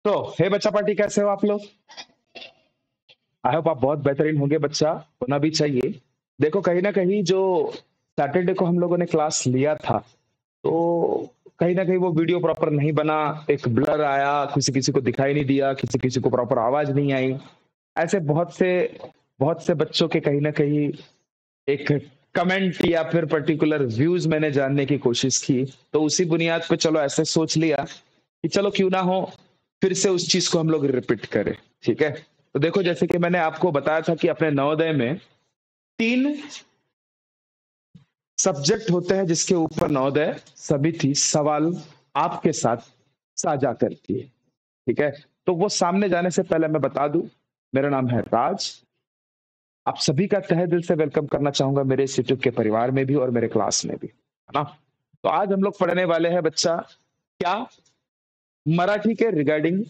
तो हे बच्चा पार्टी, कैसे हो आप लोग? आई होप आप बहुत बेहतरीन होंगे। बच्चा होना भी चाहिए। देखो, कहीं ना कहीं जो सैटरडे को हम लोगों ने क्लास लिया था, तो कहीं ना कहीं वो वीडियो प्रॉपर नहीं बना। एक ब्लर आया, किसी किसी को दिखाई नहीं दिया, किसी किसी को प्रॉपर आवाज नहीं आई। ऐसे बहुत से बच्चों के कहीं ना कहीं एक कमेंट या फिर पर्टिकुलर व्यूज मैंने जानने की कोशिश की। तो उसी बुनियाद पे चलो ऐसे सोच लिया कि चलो क्यों ना हो, फिर से उस चीज को हम लोग रिपीट करें। ठीक है। तो देखो, जैसे कि मैंने आपको बताया था कि अपने नवोदय में 3 सब्जेक्ट होते हैं जिसके ऊपर नवोदय समिति सवाल आपके साथ साझा करती है। ठीक है। तो वो सामने जाने से पहले मैं बता दूं, मेरा नाम है राज। आप सभी का तहे दिल से वेलकम करना चाहूंगा मेरे इंस्टीट्यूट के परिवार में भी और मेरे क्लास में भी, है ना। तो आज हम लोग पढ़ने वाले हैं बच्चा क्या, मराठी के रिगार्डिंग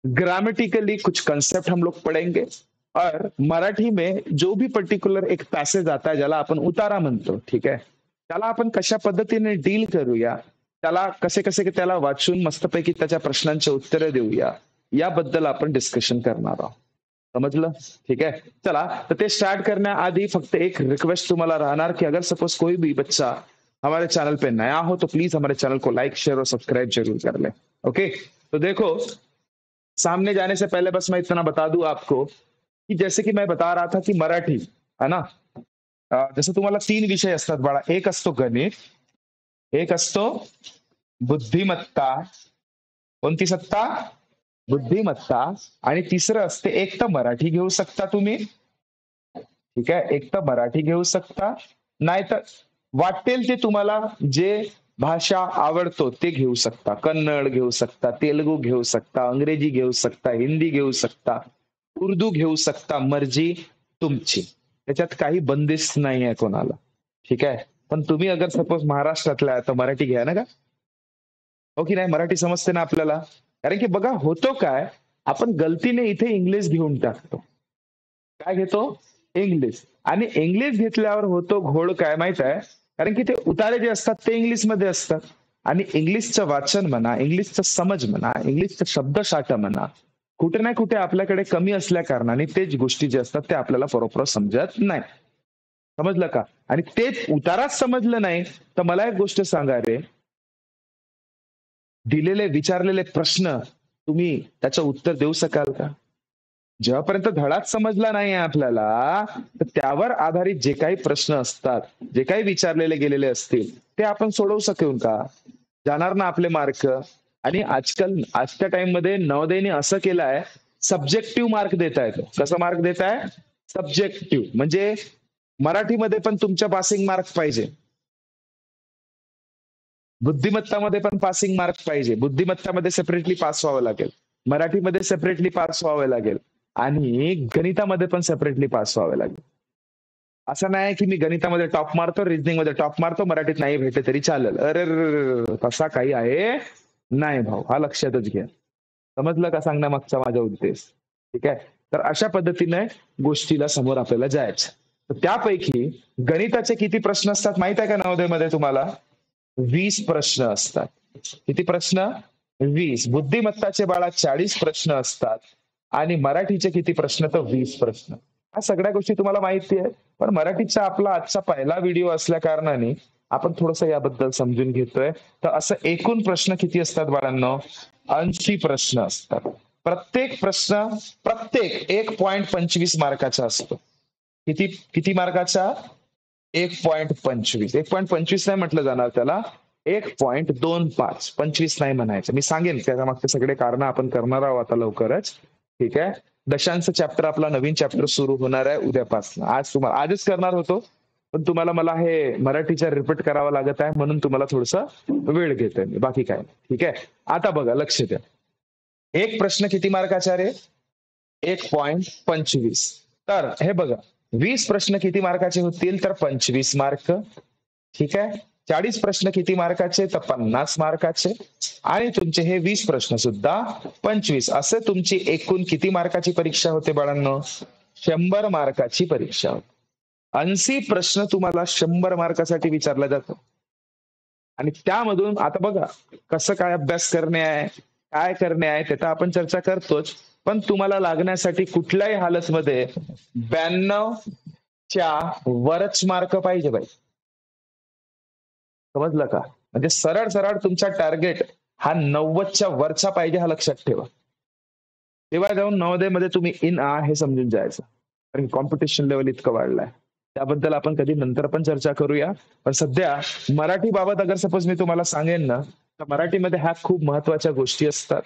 ग्रामेटिकली कुछ कंसेप्ट हम लोग पढ़ेंगे। और मराठी में जो भी पर्टिक्युलर एक पॅसेज आता है ज्याला आपण उतारा म्हणतो, ठीक आहे, त्याला आपण कशा पद्धतीने डील करूया, त्याला कसे कसे त्याला वाचून मस्तपैकी त्याच्या प्रश्नांची उत्तरे देऊया, याबद्दल आपण डिस्कशन करणार आहोत। समझलं? ठीक है। चला, तो ते स्टार्ट करण्याआधी फक्त एक रिक्वेस्ट तुम्हाला रहणार कि अगर सपोज कोई भी बच्चा हमारे चैनल पे नया हो तो प्लीज हमारे चैनल को लाइक, शेयर और सब्सक्राइब जरूर कर ले। ओके। तो देखो, सामने जाने से पहले बस मैं इतना बता दूं आपको कि जैसे कि मैं बता रहा था कि मराठी, है ना, जसं तुम्हाला 3 विषय असतात बाळा। एक असतो गणित, एक असतो बुद्धिमत्ता, कोणती सत्ता? बुद्धिमत्ता। आणि तिसरं असते, एक तर मराठी घेऊ शकता तुम्ही, ठीक आहे, एक तर मराठी घेऊ शकता, नाहीतर वाटेल ते तुम्हाला जे भाषा आवडतो ते घेऊ शकता। कन्नड घेऊ शकता, तेलुगू घेऊ शकता, अंग्रेजी घेऊ शकता, हिंदी घेऊ शकता, उर्दू घेऊ शकता, मर्जी तुमची। त्याच्यात काही बंदिश नाही आहे कोणाला, ठीक आहे। पण तुम्ही अगर सपोज महाराष्ट्रातला आहे तर मराठी घ्या ना का, हो की नाही? मराठी समजते ना आपल्याला? कारण की बघा होतो काय, आपण गलतीने इथे इंग्लिश घेऊन टाकतो। काय घेतो? इंग्लिश। आणि इंग्लिश घेतल्यावर होतो घोळ काय माहित आहे? कारण की ते उतारे जे असतात ते इंग्लिशमध्ये असतात, आणि इंग्लिशचं वाचन म्हणा, इंग्लिशचं समज म्हणा, इंग्लिशचं शब्दसाठा म्हणा, कुठे ना कुठे आपल्याकडे कमी असल्या कारणाने तेच गोष्टी जे असतात ते आपल्याला बरोबर समजत नाही। समजलं का? आणि तेच उताराच समजलं नाही तर मला एक गोष्ट सांगा रे, दिलेले विचारलेले प्रश्न तुम्ही त्याचं उत्तर देऊ शकाल का? जेव्हापर्यंत धडाच समजला नाही आपल्याला, तर त्यावर आधारित जे काही प्रश्न असतात, जे काही विचारलेले गेलेले असतील ते आपण सोडवू शकून का? जाणार ना आपले मार्क? आणि आजच्या टाइम मध्ये नवोदयने असं केलं आहे, सब्जेक्टिव्ह मार्क देता येतो। कसं मार्क देताय? सब्जेक्टिव्ह। म्हणजे मराठीमध्ये पण तुमच्या पासिंग मार्क पाहिजे, बुद्धिमत्तामध्ये पण पासिंग मार्क पाहिजे। बुद्धिमत्तामध्ये सेपरेटली पास व्हावं लागेल, मराठीमध्ये सेपरेटली पास व्हावं लागेल, आणि गणितामध्ये पण सेपरेटली पास व्हावं लागेल। असं नाही की मी गणितामध्ये टॉप मारतो, रिझनिंग मध्ये टॉप मारतो, मराठीत नाही भेटले तरी चालेल। अरे तसा काही आहे नाही भाऊ, हा लक्षातच घ्या। समजलं का सांगण्यामागचा माझा उद्देश? ठीक आहे। तर अशा पद्धतीने गोष्टीला समोर आपल्याला जायचं। तर त्यापैकी गणिताचे किती प्रश्न असतात माहित आहे का नवोदयमध्ये तुम्हाला? 20 प्रश्न असतात। किती प्रश्न? 20। बुद्धिमत्ताचे बाळा 40 प्रश्न असतात, आणि मराठीचे किती प्रश्न? तर 20 प्रश्न। हा सगळ्या गोष्टी तुम्हाला माहिती आहे, पण मराठीचा आपला आजचा पहिला व्हिडिओ असल्या कारणाने आपण थोडस याबद्दल समजून घेतोय। तर असं एकूण प्रश्न किती असतात बाळांनो? 80 प्रश्न असतात। प्रत्येक 1.25 मार्काचा असतो। किती किती मार्काचा? 1.25। 1.25 नाही म्हटलं जाणार त्याला, 1.25, 25 नाही म्हणायचं। मी सांगेन त्याच्या मागचे सगळे कारण आपण करणार आहोत आता लवकरच, ठीक आहे। दशांश चॅप्टर आपला नवीन चॅप्टर सुरू होणार आहे उद्यापासून। आजच करणार होतो, पण तुम्हाला मला हे मराठीचा रिपीट करावं लागत आहे, म्हणून तुम्हाला थोडस वेळ घेतोय मी, बाकी काय, ठीक आहे। आता बघा, लक्ष द्या, एक प्रश्न किती मार्काचा रे? 1.25। तर हे बघा, 20 प्रश्न किती मार्काचे होतील? तर 25 मार्क, ठीक आहे। 40 प्रश्न किती मार्काचे? तर 50 मार्काचे, आणि तुमचे हे 20 प्रश्न सुद्धा 25। असे तुमची एकूण किती मार्काची परीक्षा होते बाळांनो? 100 मार्काची परीक्षा होते। 80 प्रश्न तुम्हाला 100 मार्कासाठी विचारला जातो, आणि त्यामधून आता बघा कसं काय अभ्यास करणे आहे, काय करणे आहे ते तर आपण चर्चा करतोच, पण तुम्हाला लागण्यासाठी कुठल्याही हालतमध्ये 92च्या वरच मार्क पाहिजे बाई. समजलं का? म्हणजे सरळ सरळ तुमचा टार्गेट हा 90च्या वरचा पाहिजे, हा लक्षात ठेवा. तेव्हा जाऊन नवोदयमध्ये तुम्ही इन हे समजून जायचं. कारण कॉम्पिटिशन लेवल इतकं वाढलंय. त्याबद्दल आपण कधी नंतर पण चर्चा करूया. पण सध्या मराठी बाबत अगर सपोज मी तुम्हाला सांगेन ना, तर मराठीमध्ये ह्या खूप महत्वाच्या गोष्टी असतात.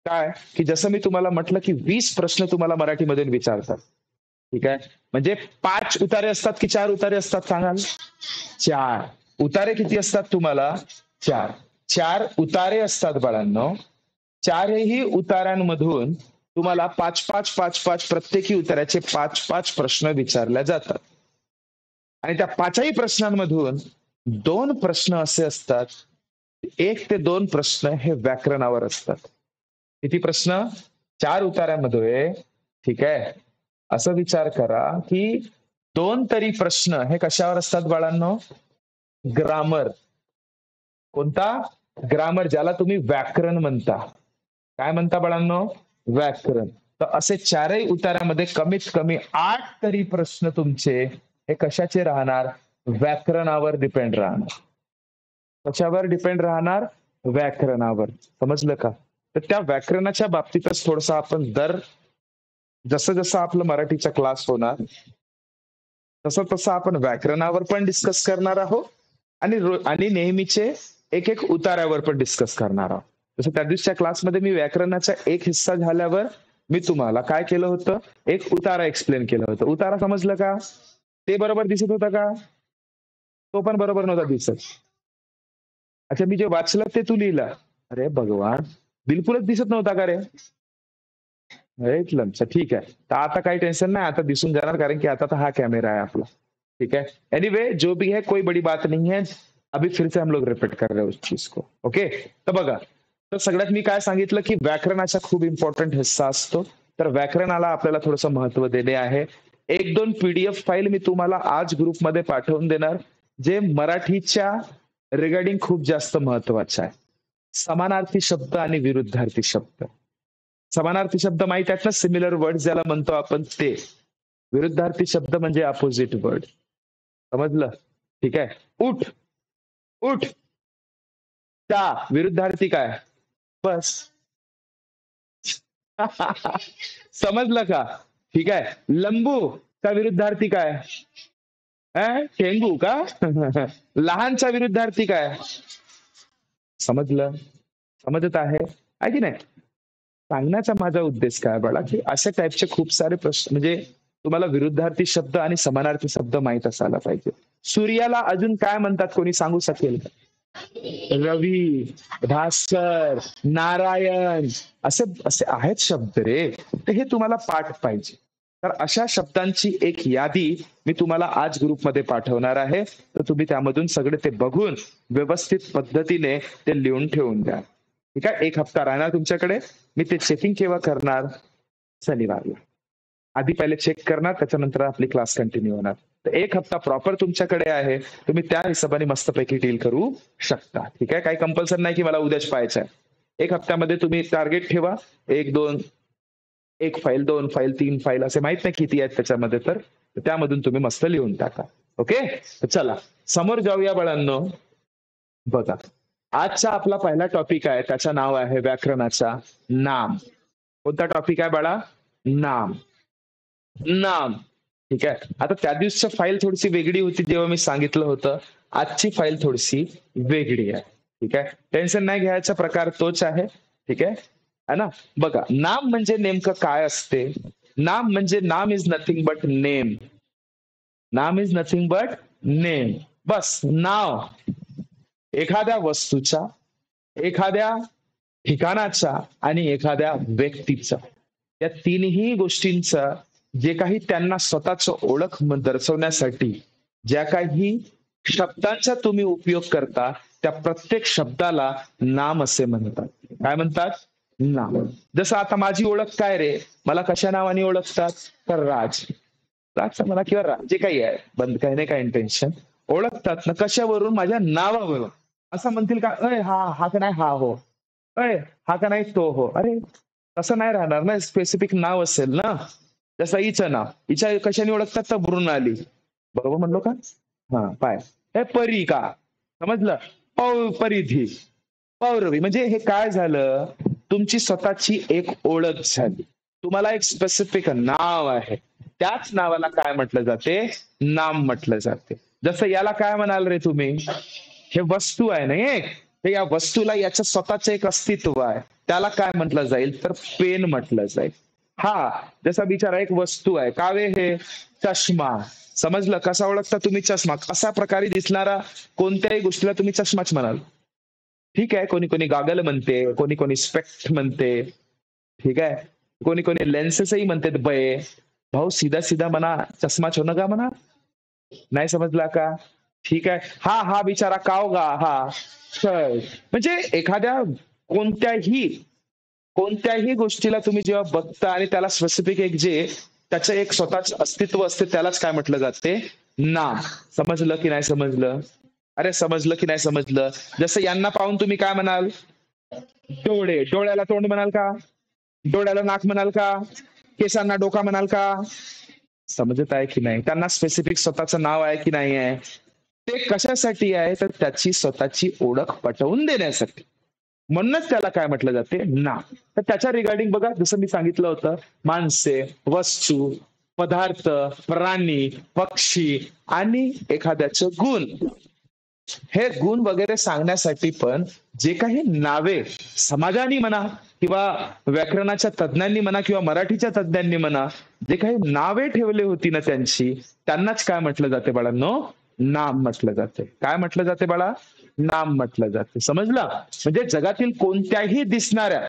काय की जसं मी तुम्हाला म्हटलं की 20 प्रश्न तुम्हाला मराठीमधून विचारतात. ठीक आहे. म्हणजे 5 उतारे असतात की 4 उतारे असतात सांगाल? 4. उतारे किती असतात तुम्हाला? 4. 4 उतारे असतात बाळांनो. चारही उतार्यांमधून तुम्हाला 5 प्रत्येकी उतार्याचे 5 प्रश्न विचारले जातात. आणि त्या 5ही प्रश्नांमधून 2 प्रश्न असे असतात, 1 ते 2 प्रश्न हे व्याकरणावर असतात. किती प्रश्न? 4 उतार्यामध्ये, ठीक आहे. असं विचार करा की 2 तरी प्रश्न हे कशावर असतात बाळांनो? ग्रामर. कोणता? ग्रामर, ज्याला तुम्ही व्याकरण म्हणता. काय म्हणता बाळांनो? व्याकरण. तर असे 4ही उतार्यामध्ये कमीत कमी 8 तरी प्रश्न तुमचे हे कशाचे राहणार? व्याकरणावर डिपेंड राहणार. कशावर डिपेंड राहणार? व्याकरणावर. समजलं का? तर त्या व्याकरणाच्या बाबतीतच थोडस आपण जसं जसं आपलं मराठीचा क्लास होणार तसं तसं आपण व्याकरणावर पण डिस्कस करणार आहोत आणि नेहमीचे एक एक उतार्यावर पण डिस्कस करणार आहोत. जसं त्या दिवशीच्या क्लासमध्ये मी व्याकरणाचा एक हिस्सा झाल्यावर मी तुम्हाला काय केलं होतं? एक उतारा एक्सप्लेन केलं होतं. उतारा समजलं का? ते बरोबर दिसत होतं का? तो पण बरोबर नव्हता दिसत. अच्छा, मी जे वाचलं ते तू लिहिलं. अरे भगवान, बिलकुलच दिसत नव्हता का रे? अच्छा, ठीक है. तर आता काही टेंशन नाही, आता दिसून जाणार, कारण की आता तर हा कॅमेरा आहे आपला. ठीक है. एनीवे जो भी है कोई बड़ी बात नहीं है. अभी फिर से हम लोग रिपीट कर रहे हैं उस चीज को. ओके. तर बघा, तर सगळ्यात मी काय सांगितलं की व्याकरणाचा खूप इम्पॉर्टंट हिस्सा असतो. तर व्याकरणाला आपल्याला थोडंसं महत्व देणे आहे. 1-2 पीडीएफ फाईल मी तुम्हाला आज ग्रुपमध्ये पाठवून देणार, जे मराठीच्या रिगार्डिंग खूप जास्त महत्वाचं आहे. समानार्थी शब्द आणि विरुद्धार्थी शब्द. समानार्थी शब्द माहित आहेत ना, सिमिलर वर्ड ज्याला म्हणतो आपण ते. विरुद्धार्थी शब्द म्हणजे अपोजिट वर्ड. समजलं? ठीक आहे. उठ, उठ. चा विरुद्धार्थी काय? बस. समजलं का? ठीक आहे. लंबू चा विरुद्धार्थी काय? ठेंगू का? लहानचा विरुद्धार्थी काय? समजलं? समजत आहे की नाही? सांगण्याचा माझा उद्देश काय बाळा, की अशा टाईपचे खूप सारे प्रश्न, म्हणजे तुम्हाला विरुद्धार्थी शब्द आणि समानार्थी शब्द माहित असायला पाहिजे. सूर्याला अजून काय म्हणतात, कोणी सांगू शकेल का? रवी, भास्कर, नारायण, असे असे आहेत शब्द रे. तर हे तुम्हाला पाठ पाहिजे. तर अशा शब्दांची एक यादी मी तुम्हाला आज ग्रुपमध्ये पाठवणार आहे. तर तुम्ही त्यामधून सगळे ते बघून व्यवस्थित पद्धतीने ते लिहून ठेवून द्या. ठीक आहे. 1 हप्ता राहणार तुमच्याकडे. मी ते चेकिंग केव्हा करणार? शनिवारला. आधी पहिले चेक करणार, त्याच्यानंतर आपली क्लास कंटिन्यू होणार. तर 1 हप्ता प्रॉपर तुमच्याकडे आहे. तुम्ही त्या हिशोबाने मस्तपैकी डील करू शकता. ठीक आहे. काही कंपल्सन नाही की मला उद्याच पाहायचं आहे. 1 हप्त्यामध्ये तुम्ही टार्गेट ठेवा. 1-2, 1 फाईल, 2 फाईल, 3 फाईल, असे माहित नाही किती आहेत त्याच्यामध्ये, तर त्यामधून तुम्ही मस्त लिहून टाका. ओके. तर चला समोर जाऊया बाळांनो. बघा, आजचा आपला पहिला टॉपिक आहे, त्याचं नाव आहे व्याकरणाचा नाम. कोणता टॉपिक आहे बाळा? नाम. नाम. ठीक आहे. आता त्या दिवसची फाईल थोडीशी वेगळी होती जेव्हा मी सांगितलं होतं. आजची फाईल थोडीशी वेगळी आहे. ठीक आहे. टेन्शन नाही घ्यायचा, प्रकार तोच आहे. ठीक आहे. है ना? बघा, नाम म्हणजे नेमकं काय असते? नाम म्हणजे नाम इज नथिंग बट नेम. नाम इज नथिंग बट नेम. बस, नाव एखाद्या वस्तूचा, एखाद्या ठिकाणाचा आणि एखाद्या व्यक्तीचा, या तीनही गोष्टींचा जे काही त्यांना स्वतःच ओळख दर्शवण्यासाठी ज्या काही शब्दांचा तुम्ही उपयोग करता, त्या प्रत्येक शब्दाला नाम असे म्हणतात. काय म्हणतात? नाम. जसं आता माझी ओळख काय रे? मला कशा नावाने ओळखतात? तर राज. राज मला किंवा जे काही आहे, बंद काही नाही, काय इंटेन्शन, ओळखतात ना कशावरून? माझ्या नावावरून. असं म्हणतील का, अय हा हा का नाही, हा हो. अय हा का नाही तो हो. अरे तसं नाही राहणार ना, स्पेसिफिक नाव असेल ना. जसं हिचं नाव, हिच्या कशाने ओळखतात तर मृणाली. बरोबर म्हणलो का? हा पाय. हे परी का, समजलं? परिधी, पौरवी. म्हणजे हे काय झालं, तुमची स्वतःची एक ओळख झाली. तुम्हाला एक स्पेसिफिक नाव आहे, त्याच नावाला काय म्हटलं जाते, नाम म्हटलं जाते. जसं याला काय म्हणाल रे तुम्ही, हे वस्तू आहे ना एक, तर या वस्तूला याचं स्वतःच एक अस्तित्व आहे, त्याला काय म्हटलं जाईल तर पेन म्हटलं जाईल. हा जसा बिचारा एक वस्तू आहे, कावे हे चष्मा. समजलं? कसा ओळखता तुम्ही चष्मा, अशा प्रकारे दिसणारा कोणत्याही गोष्टीला तुम्ही चष्माच म्हणाल. ठीक आहे, कोणी कोणी गागल म्हणते, कोणी कोणी स्पेक्ट म्हणते, ठीक आहे, कोणी कोणी लेन्सेसही म्हणते. बये भाऊ सीधा सीधा म्हणा, चष्मा छोन का म्हणा, नाही समजला का? ठीक आहे. हा हा बिचारा कावगा हा चल. म्हणजे एखाद्या कोणत्याही कोणत्याही गोष्टीला तुम्ही जेव्हा बघता आणि त्याला स्पेसिफिक एक जे त्याचं एक स्वतःच अस्तित्व असते, त्यालाच काय म्हटलं जाते, नाम. समजलं की नाही समजलं? अरे समजलं की नाही समजलं? जसं यांना पाहून तुम्ही काय म्हणाल, डोळे, डोळ्याला तोंड म्हणाल का, डोळ्याला नाक म्हणाल का, केसांना डोका म्हणाल का? समजत आहे की नाही? त्यांना स्पेसिफिक स्वतःचं नाव आहे की नाही आहे? ते कशासाठी आहे तर त्याची स्वतःची ओळख पटवून देण्यासाठी. म्हणूनच त्याला काय म्हटलं जाते, नाम. तर त्याच्या रिगार्डिंग बघा, जसं मी सांगितलं होतं, माणसे, वस्तू, पदार्थ, प्राणी, पक्षी आणि एखाद्याचं गुण, हे गुण वगैरे सांगण्यासाठी पण जे काही नावे समाजाने म्हणा किंवा व्याकरणाच्या तज्ज्ञांनी म्हणा किंवा मराठीच्या तज्ज्ञांनी म्हणा, जे काही नावे ठेवली होती ना त्यांची, त्यांनाच काय म्हटलं जाते बाळांनो, नाम म्हटलं जाते. काय म्हटलं जाते बाळा, नाम म्हटलं जाते. समजलं? म्हणजे जगातील कोणत्याही दिसणाऱ्या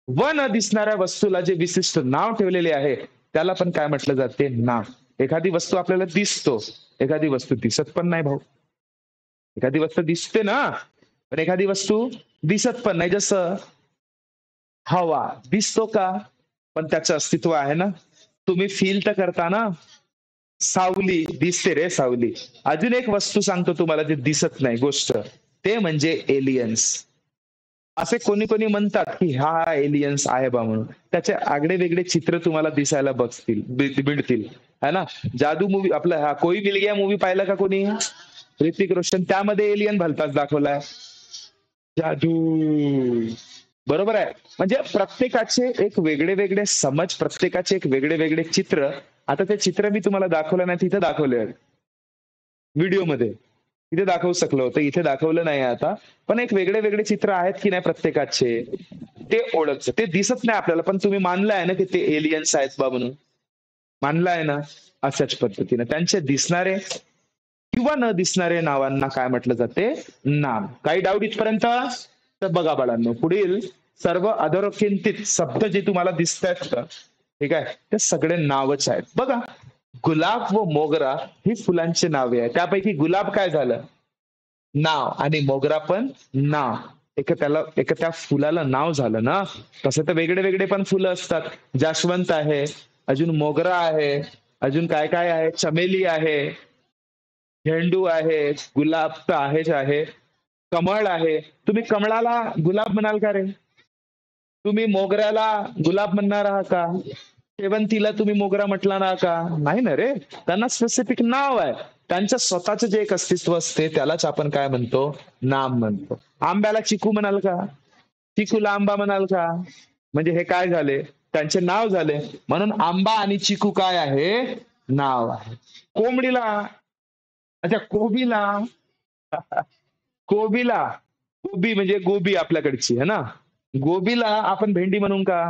व न दिसणाऱ्या वस्तूला जे विशिष्ट नाव ठेवलेले आहे, त्याला पण काय म्हटलं जाते, नाम. एखादी वस्तू आपल्याला दिसतो, एखादी वस्तू दिसत पण नाही भाऊ. एखादी वस्तू दिसते ना, पण एखादी वस्तू दिसत पण नाही. जसं हवा दिसतो का, पण त्याचं अस्तित्व आहे ना, तुम्ही फील तर करता ना. सावली दिसते रे, सावली. अजून एक वस्तू सांगतो तुम्हाला जे दिसत नाही गोष्ट, ते म्हणजे एलियन्स. असे कोणी कोणी म्हणतात की हा एलियन्स आहे बा म्हणून, त्याचे आगळे वेगळे चित्र तुम्हाला दिसायला मिळतील, है ना. जादू मूवी आपला हा कोई मिल गया मूवी पाहिला का कोणी, ऋतिक रोशन, त्यामध्ये एलियन भलताच दाखवलाय, जादू. बरोबर आहे. म्हणजे प्रत्येकाचे एक वेगळे वेगळे समज, प्रत्येकाचे एक वेगळे वेगळे चित्र. आता ते चित्र मी तुम्हाला दाखवलं नाही, तिथे दाखवले व्हिडिओमध्ये, तिथे दाखवू शकलो होतं, इथे दाखवलं नाही आता. पण एक वेगळे वेगळे चित्र आहेत की नाही प्रत्येकाचे, ते ओळखतं. ते दिसत नाही आपल्याला, पण तुम्ही मानलाय ना की ते एलियन्स आहेत बा म्हणून, मानलाय ना. अशाच पद्धतीने त्यांचे दिसणारे किंवा न दिसणारे नावांना काय म्हटलं जाते, नाम. काही डाऊट इथपर्यंत? तर बघा बाळांनो, पुढील सर्व अधोरेखित शब्द जे तुम्हाला दिसत आहेत का, ठीक आहे, ते सगळे नावच आहेत. बघा, गुलाब व मोगरा ही फुलांची नावे आहेत. त्यापैकी गुलाब काय झालं, नाव, आणि मोगरा पण नाव. एक त्या फुलाला नाव झालं ना. तसं तर वेगळे वेगळे पण फुलं असतात. जास्वंत आहे, अजून मोगरा आहे, अजून काय काय आहे, चमेली आहे, झेंडू आहे, गुलाब तर आहेच आहे, कमळ आहे. तुम्ही कमळाला गुलाब म्हणाल का रे? तुम्ही मोगऱ्याला गुलाब म्हणणार आहात का? शेवंतीला तुम्ही मोगरा म्हटला ना का? नाही ना रे. त्यांना स्पेसिफिक नाव आहे, त्यांचं स्वतःच जे एक अस्तित्व असते, त्यालाच आपण काय म्हणतो, नाम म्हणतो. आंब्याला चिकू म्हणाल का? चिकूला आंबा म्हणाल का? म्हणजे हे काय झाले, त्यांचे नाव झाले. म्हणून आंबा आणि चिकू काय आहे, नाव आहे. कोंबडीला, अच्छा कोबीला, कोबीला, कोबी म्हणजे गोबी आपल्याकडची है ना, गोबीला आपण भेंडी म्हणून का?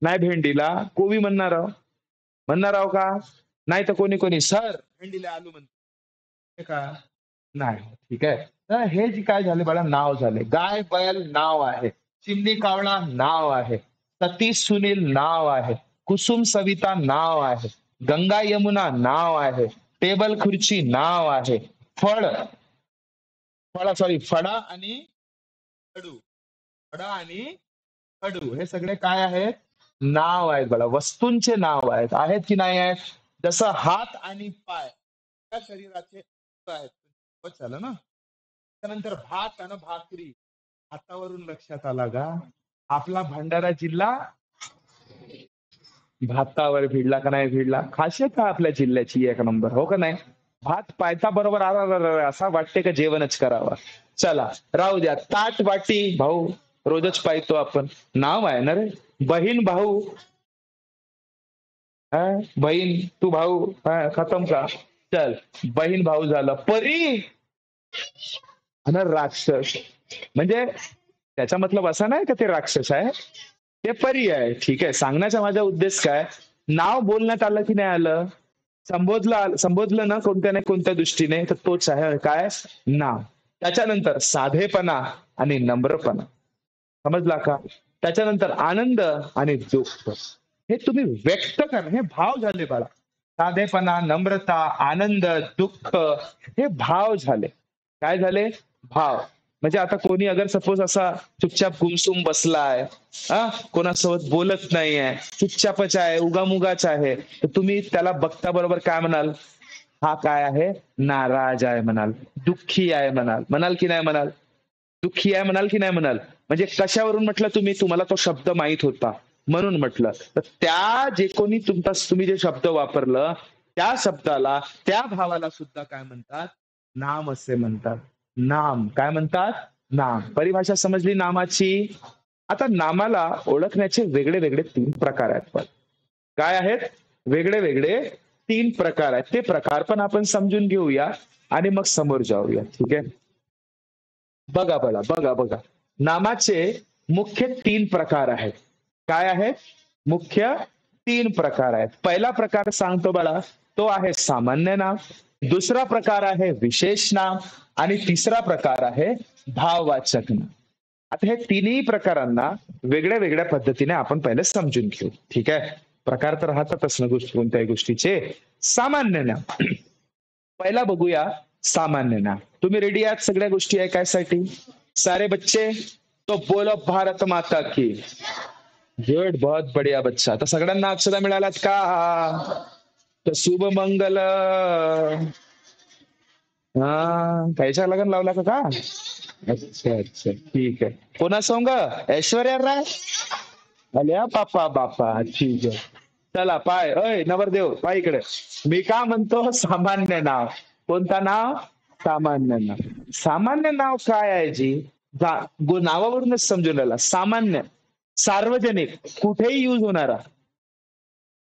नाही, भेंडीला कोबी म्हणणार आहो, म्हणणार आहो का? नाही तर कोणी कोणी सर भेंडीला आलू म्हणते का? नाही. ठीक आहे. तर हे जे काय झाले बाळा, नाव झाले. गाय बैल नाव आहे, चिमणी कावळा नाव आहे, सतीश सुनील नाव आहे, कुसुम सविता नाव आहे, गंगा यमुना नाव आहे, टेबल खुर्ची नाव आहे, फळ, सॉरी, फडा आणि खडू, फडा आणि खडू हे सगळे काय आहेत, नाव आहेत बाळा, वस्तूंचे नाव आहेत. आहेत की नाही आहेत? जसं हात आणि पाय त्या शरीराचे आहेत. बस झालं ना. त्यानंतर भात आणि भाकरी, भातावरून लक्षात आला का? आपला भंडारा जिल्हा भातावर भिडला का नाही भिडला? खासियत आहे आपल्या जिल्ह्याची एक नंबर, हो का नाही? भात पायता बरोबर आला असा वाटते का जेवणच करावा. चला राहू द्या. ताट वाटी भाऊ रोजच पाहतो आपण. नाव आहे ना रे. बहीण भाऊ, हा? बहीण तू भाऊ, हा, खतम का? चल, बहीण भाऊ झालं. परी आणि राक्षस. म्हणजे त्याचा मतलब असा नाही का ते राक्षस आहे, ते परी आहे. ठीक आहे, सांगण्याचा माझा उद्देश काय, नाव बोलण्यात आलं की नाही आलं, संबोधलं ना कोणत्या ना कोणत्या दृष्टीने, तर तोच आहे काय, नाव. त्याच्यानंतर साधेपणा आणि नम्रपणा, समजला का? त्याच्यानंतर आनंद आणि दुःख, हे तुम्ही व्यक्त करा, हे भाव झाले बाळा. साधेपणा, नम्रता, आनंद, दुःख, हे भाव झाले. काय झाले? भाव. म्हणजे आता कोणी अगर सपोज असा चुपचाप गुमसुम बसलाय, हा, कोणासोबत बोलत नाहीये, चुपचापच आहे, उगामुगाच आहे, तर तुम्ही त्याला बघता बरोबर काय म्हणाल? हा काय आहे? नाराज आहे म्हणाल, दुःखी आहे म्हणाल. म्हणाल की नाही म्हणाल? दुःखी आहे म्हणाल की नाही म्हणाल? म्हणजे कशावरून म्हटलं तुम्ही? तुम्हाला तो शब्द माहित होता म्हणून म्हटलं. तर त्या जे कोणी तुम्ही जे शब्द वापरलं, त्या शब्दाला, त्या भावाला सुद्धा काय म्हणतात? नाम असे म्हणतात. नाम काय म्हणतात? नाम. परिभाषा समजली नामाची? आता नामाला ओळखण्याचे वेगळे वेगळे 3 प्रकार आहेत. पण काय आहेत? वेगळे वेगळे 3 प्रकार आहेत. ते प्रकार पण आपण समजून घेऊया आणि मग समोर जाऊया. ठीक आहे? बघा बघा बघा बघा, नामाचे मुख्य 3 प्रकार आहेत. काय आहेत? मुख्य 3 प्रकार आहेत. पहिला प्रकार सांगतो बाळा, तो आहे सामान्य नाम. दुसरा प्रकार आहे विशेष नाम आणि तिसरा प्रकार आहे भाववाचक नाम. आता हे तिन्ही प्रकारांना वेगळ्या वेगळ्या पद्धतीने आपण पहिले समजून घेऊ. ठीक आहे? प्रकार तर राहतातच ना कोणत्याही गोष्टीचे. सामान्य नाम पहिला बघूया. सामान्य नाम. तुम्ही रेडी आहात सगळ्या गोष्टी ऐकायसाठी? सारे बच्चे तो बोलो भारत माता की. गुड, बहुत बढिया बच्चा. तर सगळ्यांना अक्षरा मिळाल्यात का? तर शुभ मंगल. हा, कायच्या लगन लावला का? अच्छा अच्छा, ठीक आहे. कोणा सोंग? ऐश्वर्या राय. अल्या बापा बापा, ठीक आहे. चला पाय, अय नवरदेव पाय इकडे. मी का म्हणतो सामान्य नाव. कोणता नाव? सामान्य नाव. सामान्य नाव काय आहे जी? नावावरूनच समजून राहिला. सामान्य, सार्वजनिक, कुठेही युज होणारा,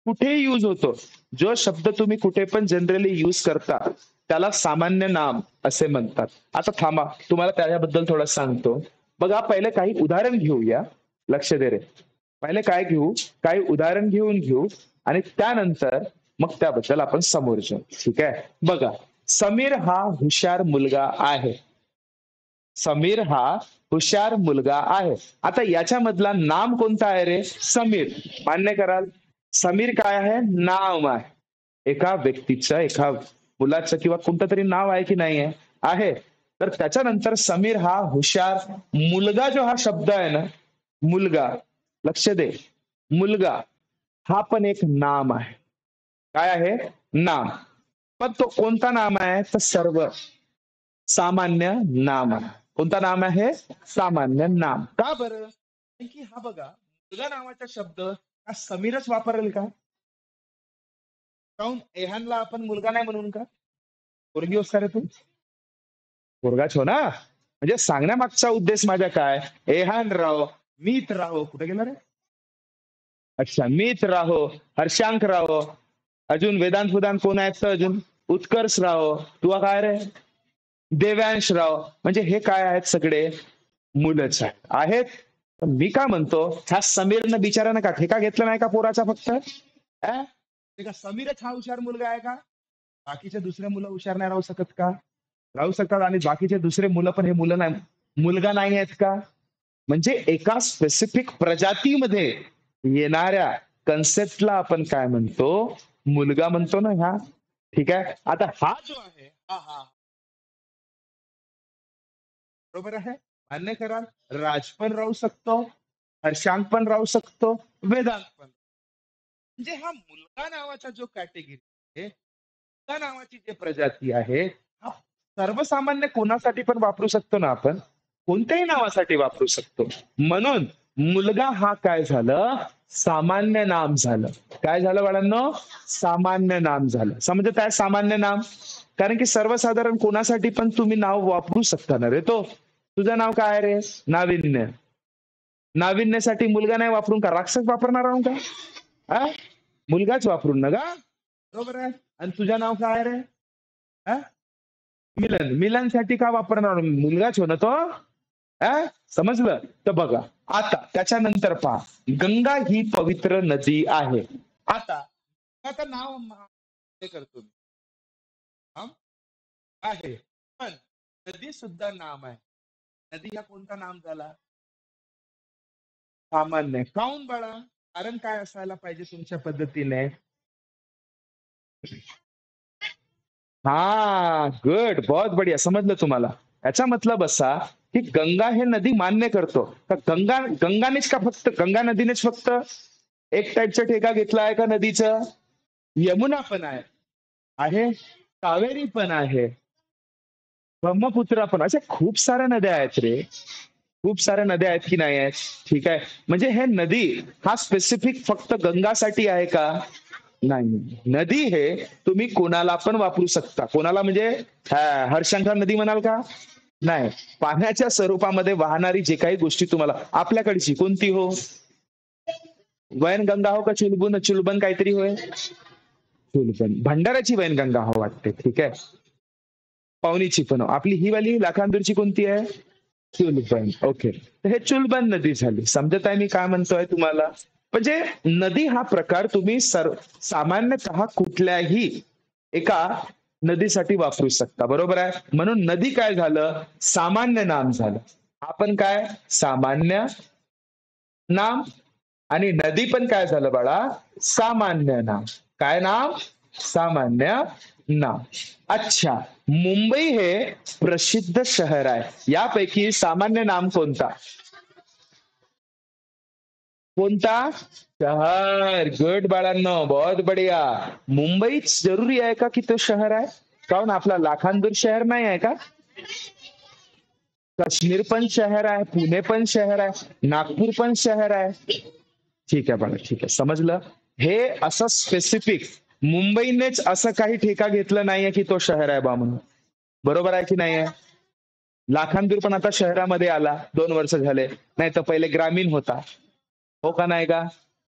कुठेही युज होतो जो शब्द तुम्ही कुठे पण जनरली युज करता, त्याला सामान्य नाम असे म्हणतात. आता थांबा, तुम्हाला त्याच्याबद्दल थोडं सांगतो. बघा, पहिले काही उदाहरण घेऊया. लक्ष दे रे. पहिले काय घेऊ? काही उदाहरण घेऊ आणि त्यानंतर मग त्याबद्दल आपण समोर जाऊ. ठीक आहे? बघा, समीर हा हुशार मुलगा आहे. समीर हा हुशार मुलगा आहे. आता याच्यामधला नाम कोणता आहे रे? समीर. मान्य कराल? समीर काय आहे? नाव आहे. एका व्यक्तीचं, एका मुलाचं किंवा कोणतं तरी नाव आहे की नाही आहे? आहे. तर त्याच्यानंतर समीर हा हुशार मुलगा, जो हा शब्द आहे ना, मुलगा, लक्ष दे, मुलगा हा पण एक नाम आहे. काय आहे? नाम. पण तो कोणता नाम आहे? तर सर्व सामान्य नाम आहे. कोणता नाम आहे? सामान्य नाम. का बरं? कारण की हा बघा, मुलगा नावाचा शब्द हा समीरच वापरेल का? काऊन एहानला आपण मुलगा नाही म्हणून का? पोरगी होस का रे तू? पोरगाच हो ना. म्हणजे सांगण्यामागचा उद्देश माझा काय? एहान राहो, मीत राहो. कुठे गेला रे? अच्छा, मीत राहो, हर्षांक राहो, अजून वेदांत वेदांत कोण आहेत तर अजून उत्कर्ष राहो. तुला काय रे? देव्यांश राव. म्हणजे हे काय आहेत? सगळे मुलंच आहेत. तर मी काय म्हणतो, ह्या समीरनं बिचारानं का ठेका घेतला नाही का पोराचा फक्त? ते का समीरच हा हुशार मुलगा आहे का? बाकीचे दुसरे मुलं हुशार नाही राहू शकत का? राहू शकतात. आणि बाकीचे दुसरे मुलं पण हे मुलं नाही, मुलगा नाही आहेत का? म्हणजे एका स्पेसिफिक प्रजातीमध्ये येणाऱ्या कन्सेप्टला आपण काय म्हणतो? मुलगा म्हणतो ना ह्या. ठीक आहे? आता हा जो आहे, हा हा बरोबर आहे. मान्य कराल? राज पण राहू शकतो, हर्षांक पण राहू शकतो, वेदांत पण. म्हणजे हा मुलगा नावाचा जो कॅटेगरी आहे, मुलगा नावाची जी प्रजाती आहे, हा सर्वसामान्य कोणासाठी पण वापरू शकतो ना आपण? कोणत्याही नावासाठी वापरू शकतो. म्हणून मुलगा हा काय झालं, सामान्य नाम झालं. काय झालं बाळांनो, सामान्य नाम झालं. समजत आहे सामान्य नाम? कारण की सर्वसाधारण कोणासाठी पण तुम्ही नाव वापरू शकता ना रे. तो तुझं नाव काय आहे रे, नाविन्य. नाविन्यासाठी मुलगा नाही वापरून का राक्षस वापरणार आहोत का? हा, मुलगाच वापरून ना गा, बरोबर आहे. आणि तुझं नाव काय आहे रे, हा, मिलन. मिलनसाठी का वापरणार, मुलगाच हो ना तो. हा, समजलं? तर बघा आता त्याच्यानंतर पहा, गंगा ही पवित्र नदी आहे. आता आता नाव हे करतो मी, हा, आहे, पण नदी सुद्धा नाम आहे. नदी हा कोणता नाम झाला, सामान्य. काऊन बाळा, कारण काय असायला पाहिजे तुमच्या पद्धतीने? हा, गुड, बहुत बढिया, समजलं तुम्हाला. याचा मतलब असा की गंगा हे नदी मान्य करतो का, गंगानेच का फक्त, गंगा नदीनेच फक्त एक टाईपचा ठेका घेतला आहे का नदीचं? यमुना पण आहे, कावेरी पण आहे, ब्रह्मपुत्रा पण, अशा खूप साऱ्या नद्या आहेत रे. खूप साऱ्या नद्या आहेत की नाही आहेत? ठीक आहे. म्हणजे हे नदी हा स्पेसिफिक फक्त गंगासाठी आहे का? नाही. नदी हे तुम्ही कोणाला पण वापरू शकता. कोणाला म्हणजे हरशंकर नदी म्हणाल का? नाही. पाण्याच्या स्वरूपामध्ये वाहणारी जे काही गोष्टी तुम्हाला, आपल्याकडची कोणती हो, वैनगंगा हो का चुलबुन, चुलबन काहीतरी होय, चुलबन, भंडाऱ्याची वैनगंगा हो वाटते. ठीक आहे. पावनीची पण हो. आपली ही वाली लाखांदूरची कोणती आहे? चुलबन. ओके. तर हे चुलबन नदी झाली. समजत आहे मी काय म्हणतोय तुम्हाला? म्हणजे नदी हा प्रकार तुम्ही सामान्यतः कुठल्याही एका नदीसाठी वापरू शकता, बरोबर आहे. म्हणून नदी काय झालं, सामान्य नाम झालं. आपण काय, सामान्य नाम, आणि नदी पण काय झालं बाळा, सामान्य नाम. काय नाम, सामान्य नाम. अच्छा, मुंबई हे प्रसिद्ध शहर आहे. यापैकी सामान्य नाम कोणता, कोणता शहर? गुड बाळांनो, बहुत बढिया. मुंबईच जरुरी आहे का की तो शहर आहे? काऊन आपला लाखांदूर शहर नाही आहे का? काश्मीर पण शहर आहे, पुणे पण शहर आहे, नागपूर पण शहर आहे. ठीक आहे बाळा, ठीक आहे, समजलं. हे असं स्पेसिफिक मुंबईनेच असं काही ठेका घेतलं नाहीये की तो शहर आहे बा म्हणून, बरोबर आहे की नाही आहे? लाखांदूर पण आता शहरामध्ये आला, 2 वर्ष झाले, नाही तर पहिले ग्रामीण होता. हो का नाही का?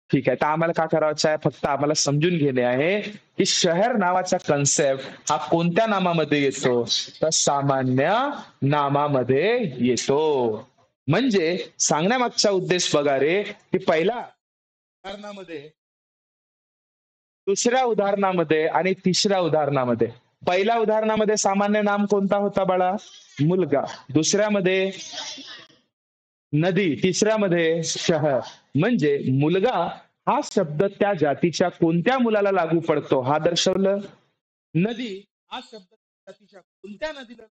ठीक आहे. तर आम्हाला काय करायचं आहे, फक्त आम्हाला समजून घेणे आहे की शहर नावाचा कन्सेप्ट हा कोणत्या नामामध्ये येतो, तर सामान्य नामामध्ये येतो. म्हणजे सांगण्यामागचा उद्देश बघा रे, की पहिला उदाहरणामध्ये, दुसऱ्या उदाहरणामध्ये आणि तिसऱ्या उदाहरणामध्ये, पहिल्या उदाहरणामध्ये सामान्य नाम कोणता होता बाळा, मुलगा. दुसऱ्यामध्ये नदी, तिसऱ्यामध्ये शहर. म्हणजे मुलगा हा शब्द त्या जातीच्या कोणत्या मुलाला लागू पडतो हा दर्शवलं. नदी हा शब्द जातीच्या कोणत्या नदीला,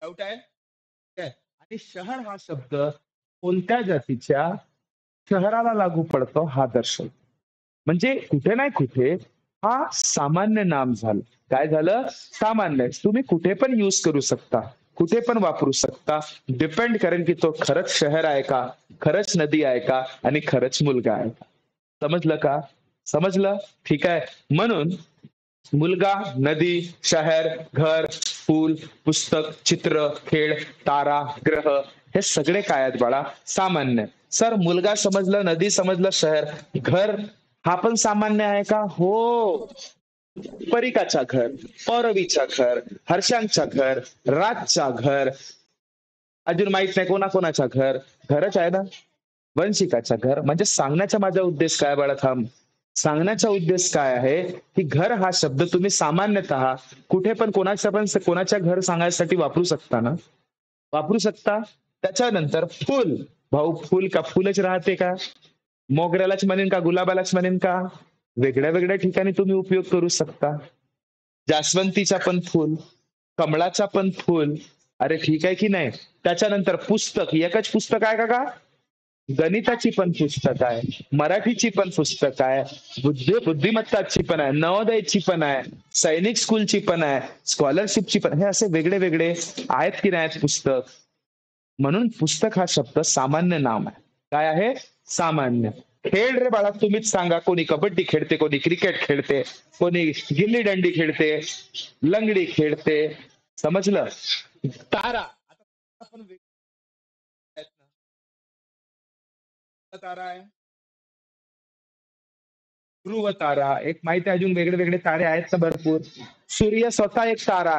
डाऊट आहे काय? आणि शहर हा शब्द कोणत्या जातीच्या शहराला लागू पडतो हा दर्शवतो. म्हणजे कुठे नाही कुठे हा सामान्य नाम झालं. काय झालं, सामान्य. तुम्ही कुठे पण युज करू शकता, कुठे पण वापरू शकता. डिपेंड करेल की तो खरंच शहर आहे का, खरंच नदी आहे का, आणि खरंच मुलगा आहे का. समजलं का? समजलं, ठीक आहे. म्हणून मुलगा, नदी, शहर, घर, फूल, पुस्तक, चित्र, खेळ, तारा, ग्रह, हे सगळे काय आहेत बाळा, सामान्य. सर मुलगा समजलं, नदी समजलं, शहर, घर हा पण सामान्य आहे का? हो. परिकाचा घर, पौरवीचा घर, हर्षांचा घर, राजचा घर, अजून माहित नाही कोणाकोणाचा घर, घरच आहे ना. वंशिकाचा घर. म्हणजे सांगण्याचा माझा उद्देश काय बाळा, थांब, सांगण्याचा उद्देश काय आहे की घर हा शब्द तुम्ही सामान्यतः कुठे पण कोणाच्या घर सांगायसाठी वापरू शकता ना, वापरू शकता. त्याच्यानंतर फुल, भाऊ फुल का फुलच राहते का, मोगऱ्यालाच म्हणेन का गुलाबालाच म्हणेन का, वेगळ्या वेगळ्या ठिकाणी तुम्ही उपयोग करू शकता. जास्वंतीचा पण फुल, कमळाचा पण फुल, अरे ठीक आहे की नाही. त्याच्यानंतर पुस्तक, एकच पुस्तक आहे का? गणिताची पण पुस्तक आहे, मराठीची पण पुस्तक आहे, बुद्धिमत्ताची पण आहे, नवोदयची पण आहे, सैनिक स्कूलची पण आहे, स्कॉलरशिपची पण. हे असे वेगळे वेगळे आहेत की नाहीत पुस्तक. म्हणून पुस्तक हा शब्द सामान्य नाम आहे. काय आहे? सामान्य. खेळ रे बाळा तुम्हीच सांगा. कोणी कबड्डी खेळते, कोणी क्रिकेट खेळते, कोणी गिल्ली दंडी खेळते, लंगडी खेळते. समजलं? तारा आता आपण तारा आहे, ध्रुव तारा एक माहिती आहे. अजून वेगळे वेगळे तारे आहेत ना भरपूर. सूर्य स्वतः एक तारा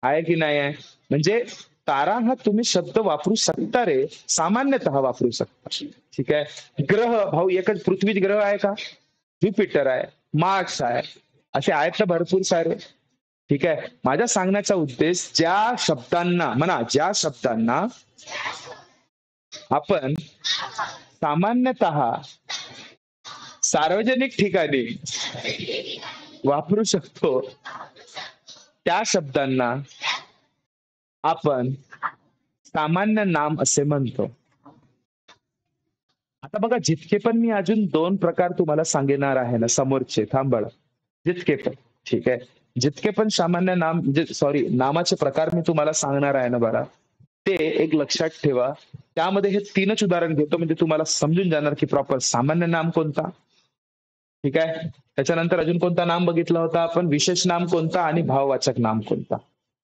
आहे की नाही आहे? म्हणजे तारा हा तुम्ही शब्द वापरू शकता रे, सामान्यतः वापरू शकता. ठीक आहे. ग्रह भाऊ एकच पृथ्वी ग्रह आहे का? ज्युपिटर आहे, मार्स आहे, असे आहेत ना भरपूर सारे. ठीक आहे. माझ्या सांगण्याचा उद्देश ज्या शब्दांना आपण सामान्यतः सार्वजनिक ठिकाणी वापरू शकतो त्या शब्दांना आपण सामान्य नाम असे म्हणतो. आता बघा, जितके पण मी अजून 2 प्रकार तुम्हाला सांगणार आहे ना समोरचे, थांबळ, जितके पण, ठीक आहे, जितके पण सामान्य नाम म्हणजे सॉरी नामाचे प्रकार मी तुम्हाला सांगणार आहे ना बघा, ते एक लक्षात ठेवा. त्यामध्ये हे 3च उदाहरण घेतो म्हणजे तुम्हाला समजून जाणार की प्रॉपर सामान्य नाम कोणता. ठीक आहे. त्याच्यानंतर अजून कोणता नाम बघितला होता आपण? विशेष नाम कोणता आणि भाववाचक नाम कोणता.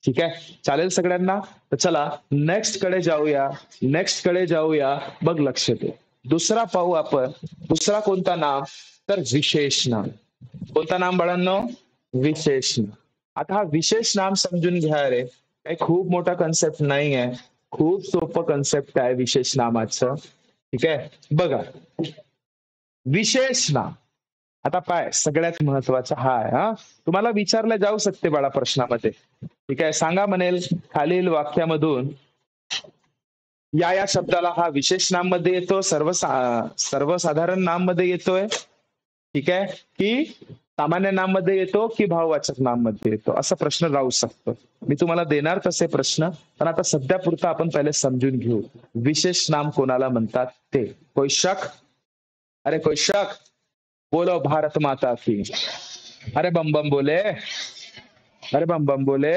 ठीक आहे. चालेल सगळ्यांना? तर चला नेक्स्ट कडे जाऊया. बघ लक्ष दे. दुसरा पाहू आपण. दुसरा कोणता नाम? तर विशेष नाम. कोणता नाम बाळांनो? विशेष नाम. आता हा विशेष नाम समजून घ्या रे, काही खूप मोठा कन्सेप्ट नाही आहे, खूप सोपं कन्सेप्ट आहे विशेष नामाचं. ठीक आहे. बघा, विशेष नाम आता पाय सगळ्यात महत्वाचा हा आहे. तुम्हाला विचारलं जाऊ शकते बाळा प्रश्नामध्ये. ठीक आहे. सांगा म्हणेल खालील वाक्यामधून या शब्दाला हा विशेष नाम मध्ये येतो, सर्वसाधारण नाम मध्ये येतोय, ठीक आहे, की सामान्य नाम मध्ये येतो, की भाववाचक नाम मध्ये येतो, असा प्रश्न राहू शकतो. मी तुम्हाला देणार तसे प्रश्न, पण आता सध्या पुरता आपण पहिले समजून घेऊ विशेष नाम कोणाला म्हणतात ते. कोई शक? अरे कोई शक? बोलो भारत माता की. अरे बम बम बोले. अरे बम बम बोले.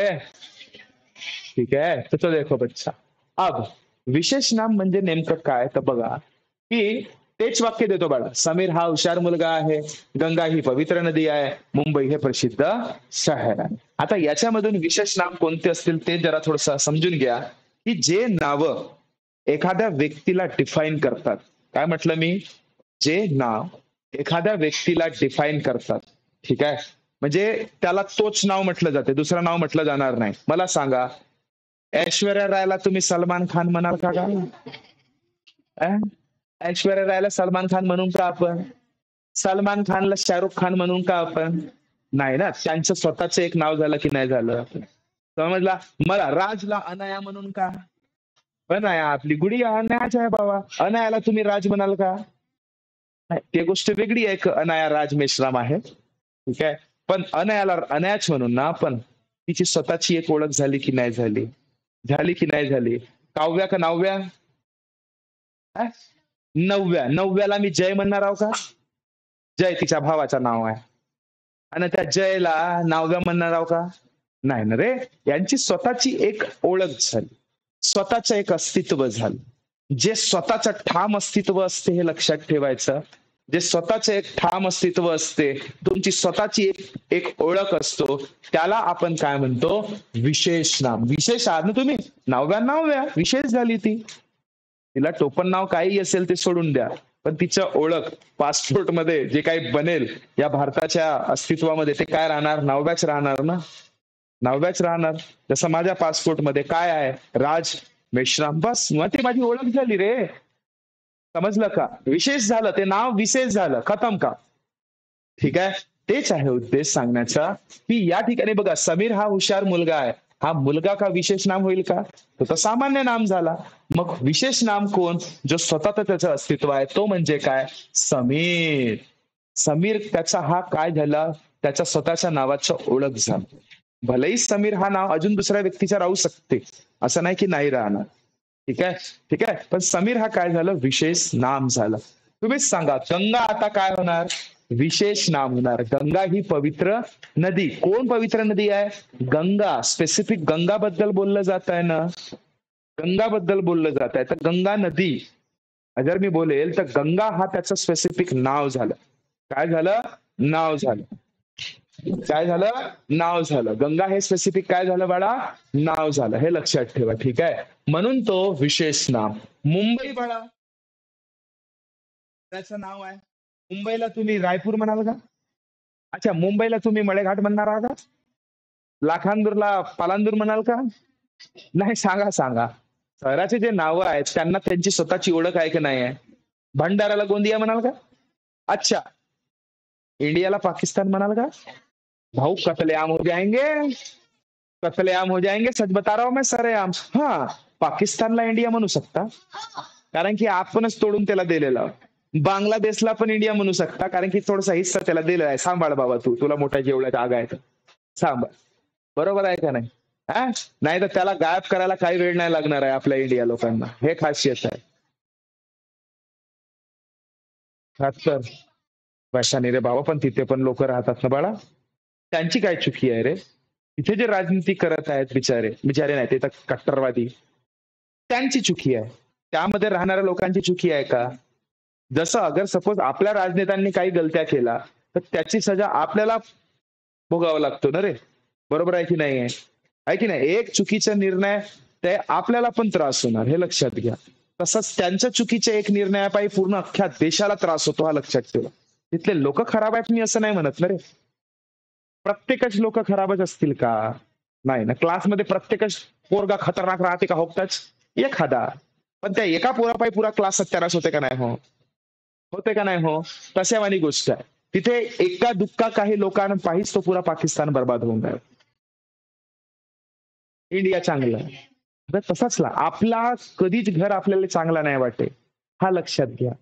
ठीक आहे. तो देखो बच्चा, अब विशेष नाम म्हणजे नेमकं काय तर बघा, की तेच वाक्य देतो बाळा. समीर हा हुशार मुलगा आहे, गंगा ही पवित्र नदी आहे, मुंबई हे प्रसिद्ध शहर आहे. आता याच्यामधून विशेष नाम कोणते असतील ते जरा थोडस समजून घ्या, की जे नाव एखाद्या व्यक्तीला डिफाईन करतात. काय म्हटलं मी? जे नाव एखाद्या व्यक्तीला डिफाईन करतात. ठीक आहे. म्हणजे त्याला तोच नाव म्हटलं जाते, दुसरं नाव म्हटलं जाणार नाही. मला सांगा, ऐश्वर्या रायला तुम्ही सलमान खान म्हणाल का? ऐश्वर्या रायला सलमान खान म्हणून का आपण? सलमान खानला शाहरुख खान म्हणून का आपण? नाही ना. त्यांचं स्वतःच एक नाव झालं की नाही झालं? समजला? मला राजला अनाया म्हणून का? अनाया आपली गुडी अनायाच आहे बाबा. अनायाला तुम्ही राज म्हणाल का? नाही, ते गोष्ट वेगळी आहे. अनाया राज मेश्राम आहे. ठीक आहे. पण अनायाला अनायाच म्हणून ना आपण, तिची स्वतःची एक ओळख झाली की नाही झाली? झाली की नाही झाली? काव्या का नाव्या? नवव्याला मी जय म्हणणार आहो का? जय तिच्या भावाचं नाव आहे, आणि त्या जयला नाव्या म्हणणार आहो का? नाही ना रे. यांची स्वतःची एक ओळख झाली, स्वतःचं एक अस्तित्व झालं. जे स्वतःचं ठाम अस्तित्व असते हे लक्षात ठेवायचं. जे स्वतःचं एक ठाम अस्तित्व असते, तुमची स्वतःची एक ओळख असतो, त्याला आपण काय म्हणतो? विशेष नाम. विशेष आहात ना तुम्ही, नाव्या विशेष झाली ती. तिला टोपण नाव काही असेल ते सोडून द्या, पण तिचं ओळख पासपोर्ट मध्ये जे काही बनेल या भारताच्या अस्तित्वामध्ये, ते काय राहणार? नाव्याच राहणार ना. नाव्याच राहणार. जसं माझ्या पासपोर्ट मध्ये काय आहे? राज मेश्राम. बस, मग ती माझी ओळख झाली रे. समजलं का? विशेष झालं, ते नाव विशेष झालं, खतम का? ठीक आहे. तेच आहे उद्देश सांगण्याचा, की या ठिकाणी बघा, समीर हा हुशार मुलगा आहे. हा मुलगा का विशेष नाम होईल का? तो सामान्य नाम झाला. मग विशेष नाम कोण? जो स्वतः त्याचं अस्तित्व आहे, तो म्हणजे काय? समीर. समीर त्याचा हा काय झाला? त्याच्या स्वतःच्या नावाचं ओळख झालं. भलेही समीर हा नाव अजून दुसऱ्या व्यक्तीचा राहू शकते, असं नाही की नाही राहणार. ठीक आहे, ठीक आहे. पण समीर हा काय झालं, विशेष नाम झालं. तुम्हीच सांगा, गंगा आता काय होणार, विशेष नाम होणार. गंगा ही पवित्र नदी. कोण पवित्र नदी आहे, गंगा. स्पेसिफिक गंगाबद्दल बोललं जात आहे ना, गंगाबद्दल बोललं जात आहे. तर गंगा नदी अगर मी बोलेल तर गंगा हा त्याचं स्पेसिफिक नाव झालं. काय झालं, नाव झालं. काय झालं, नाव झालं. गंगा हे स्पेसिफिक काय झालं बाळा, नाव झालं. हे लक्षात ठेवा, ठीक आहे. म्हणून तो विशेष नाम. मुंबई बाळा त्याचं नाव आहे. मुंबईला तुम्ही रायपूर म्हणाल का, अच्छा मुंबईला तुम्ही मळेघाट म्हणणार आहात का, लाखांदूरला पालांदूर म्हणाल का, नाही. सांगा सांगा, शहराचे जे नावं आहेत त्यांना त्यांची स्वतःची ओळख आहे की नाही आहे. भंडाराला गोंदिया म्हणाल का, अच्छा इंडियाला पाकिस्तान म्हणाल का, भाऊ कतलेआम हो जाएंगे, कतलेआम हो जाएंगे. सच बता रहा हूं मैं, सरेआम. हा, पाकिस्तानला इंडिया म्हणू शकता कारण की आपणच तोडून त्याला दिलेलं. बांगलादेशला पण इंडिया म्हणू शकता कारण की थोडासा हिस्सा त्याला दिलेला आहे. सांभाळ बाबा, तुला मोठ्या जेवढ्या जागा आहेत सांभाळ. बरोबर आहे का नाही, हा. नाही तर त्याला गायब करायला काही वेळ नाही लागणार आहे आपल्या इंडिया लोकांना. हे खासियत आहे. तर वैशाली रे बाबा, पण तिथे पण लोक राहतात ना बाळा. त्यांची काय चुकी आहे रे, तिथे जे राजनीती करत आहेत बिचारे, बिचारे नाही ते तर कट्टरवादी, त्यांची चुकी आहे. त्यामध्ये राहणाऱ्या लोकांची चुकी आहे का. जसं अगर सपोज आपल्या राजनेत्यांनी काही गलत्या केला तर त्याची सजा आपल्याला भोगावा लागतो ना रे. बरोबर आहे की नाही, आहे की नाही. एक चुकीचा निर्णय ते आपल्याला पण त्रास होणार, हे लक्षात घ्या. तसंच त्यांच्या चुकीच्या एक निर्णयापायी पूर्ण अख्ख्या देशाला त्रास होतो, हा लक्षात ठेवा. तिथले लोक खराब आहेत मी असं नाही म्हणत ना रे. प्रत्येकच लोक खराबच असतील का, नाही ना. क्लासमध्ये प्रत्येकच पोरगा खतरनाक राहते का, होताच एखादा. पण त्या एका पोरापायी पुरा क्लास सत्यानाश होते का नाही, हो होते का नाही, हो. तशावानी गोष्ट आहे. तिथे एका दुःखा काही लोकांपाहीच तो पुरा पाकिस्तान बर्बाद होऊन जाईल. इंडिया चांगला आहे. तर तसाच आपला कधीच घर आपल्याला चांगला नाही वाटे, हा लक्षात घ्या.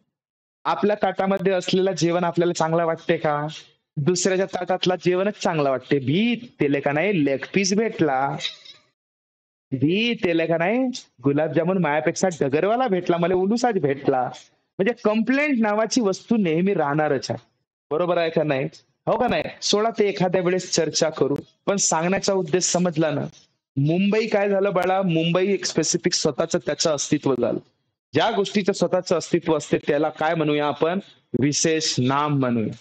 आपल्या ताटामध्ये असलेलं जेवण आपल्याला चांगलं वाटते का, दुसऱ्याच्या ताटातला जेवणच चांगलं वाटते. भी तेले का नाही लेग पीस भेटला, भी तेले का नाही गुलाबजामुन मायापेक्षा डगरवाला भेटला, मला उलूसाच भेटला. म्हणजे कंप्लेंट नावाची वस्तू नेहमी राहणारच आहे. बरोबर आहे का नाही, हो का नाही. सोळा ते एखाद्या वेळेस चर्चा करू, पण सांगण्याचा उद्देश समजला ना. मुंबई काय झालं बाळा, मुंबई एक स्पेसिफिक स्वतःच त्याचं अस्तित्व झालं. ज्या गोष्टीचं स्वतःचं अस्तित्व असते त्याला काय म्हणूया आपण, विशेष नाम म्हणूया.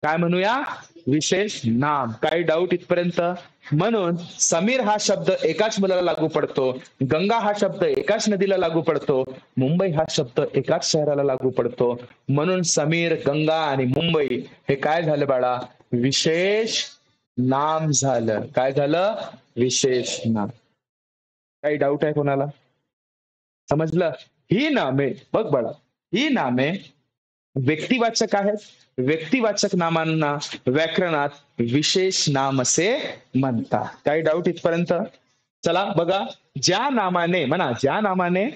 काय म्हणूया, विशेष नाम. काही डाऊट इथपर्यंत. म्हणून समीर हा शब्द एकाच मुलाला लागू पडतो, गंगा हा शब्द एकाच नदीला लागू पडतो, मुंबई हा शब्द एकाच शहराला लागू पडतो. म्हणून समीर, गंगा आणि मुंबई हे काय झालं बाळा, विशेष नाम झालं. काय झालं, विशेष नाम. काही डाऊट आहे कोणाला, समजलं. ही नामे बघ बाळा, ही नामे व्यक्तिवाचक आहेत. व्यक्तिवाचक नामांना व्याकरणात विशेष नाम असे म्हणतात. काही डाऊट इथपर्यंत. चला बघा, ज्या नामाने म्हणा, ज्या नामाने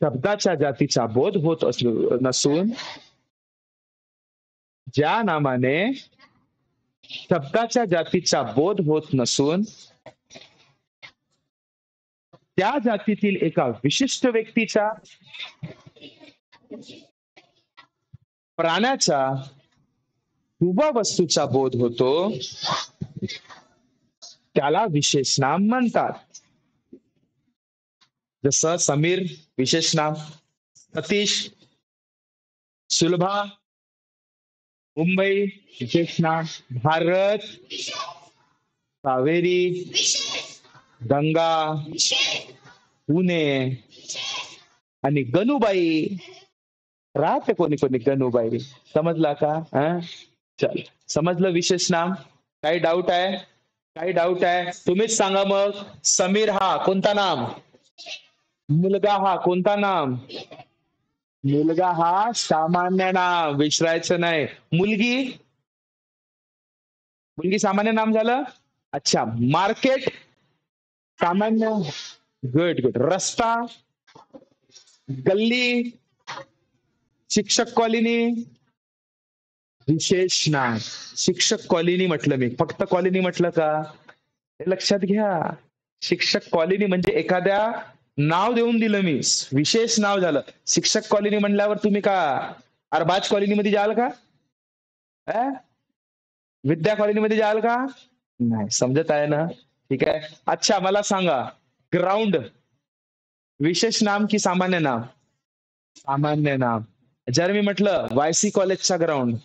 शब्दाच्या जातीचा बोध होत नसून, ज्या नामाने शब्दाच्या जातीचा बोध होत नसून त्या जातीतील एका विशिष्ट व्यक्तीच्या, प्राण्याचा किंवा वस्तूचा बोध होतो त्याला विशेष नाम म्हणतात. जसं समीर विशेष नाम, सतीश, सुलभा, मुंबई विशेष नाम, भारत, कावेरी, गंगा, पुणे आणि गणूबाई. राहते कोणी कोणी गणूबाई. समजला का, चल समजलं विशेष नाम. काही डाऊट आहे, काही डाऊट आहे, तुम्हीच सांगा मग. समीर हा कोणता नाम, मुलगा हा कोणता नाम, मुलगा हा सामान्य नाम, विसरायचं नाही. मुलगी, मुलगी सामान्य नाम झालं. अच्छा, मार्केट सामान्य, गुड गुड. रस्ता, गल्ली, शिक्षक कॉलनी विशेष नाम. शिक्षक कॉलनी म्हटलं मी, फक्त कॉलनी म्हटलं का, हे लक्षात घ्या. शिक्षक कॉलनी म्हणजे एखाद्या नाव देऊन दिलं मी, विशेष नाव झालं. शिक्षक कॉलनी म्हणल्यावर तुम्ही का अरबाज कॉलनीमध्ये जाल का? अं? विद्या कॉलनीमध्ये जाल का? नाही. समजत आहे ना? ठीक आहे. अच्छा मला सांगा, ग्राउंड विशेष नाम की सामान्य नाम? सामान्य नाम. जर मी म्हटलं वायसी कॉलेजचा ग्राउंड,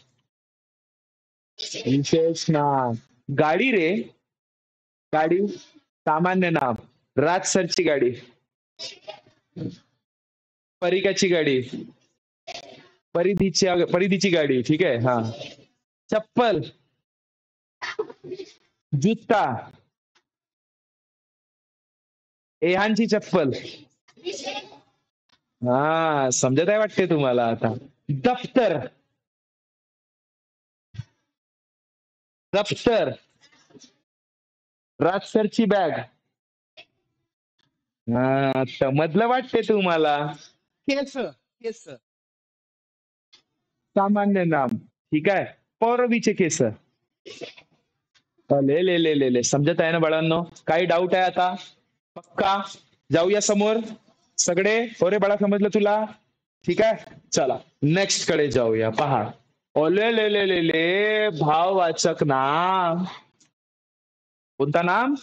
विशेष नाम. गाडी रे, गाडी सामान्य नाम. राज सरची गाडी, परिकाची गाडी, परिधीची गाडी. ठीक आहे. हा. चप्पल, जुत्ता, एहानची चप्पल. हा समजत आहे वाटते तुम्हाला आता. दप्तर, दप्तर, राजसरची बॅग. हा समजलं वाटते तुम्हाला. केस, केस सामान्य नाम. ठीक आहे. पौरवीचे केस. ले ले ले ले ले समजत आहे ना बाळांनो? काही डाऊट आहे आता? पक्का? जाऊया समोर सगळे. ओरे बाळा समजलं तुला? ठीक आहे. चला नेक्स्ट कडे जाऊया. पहा, ओले ले ले ले ले भाववाचक नाम. कोणता नाम?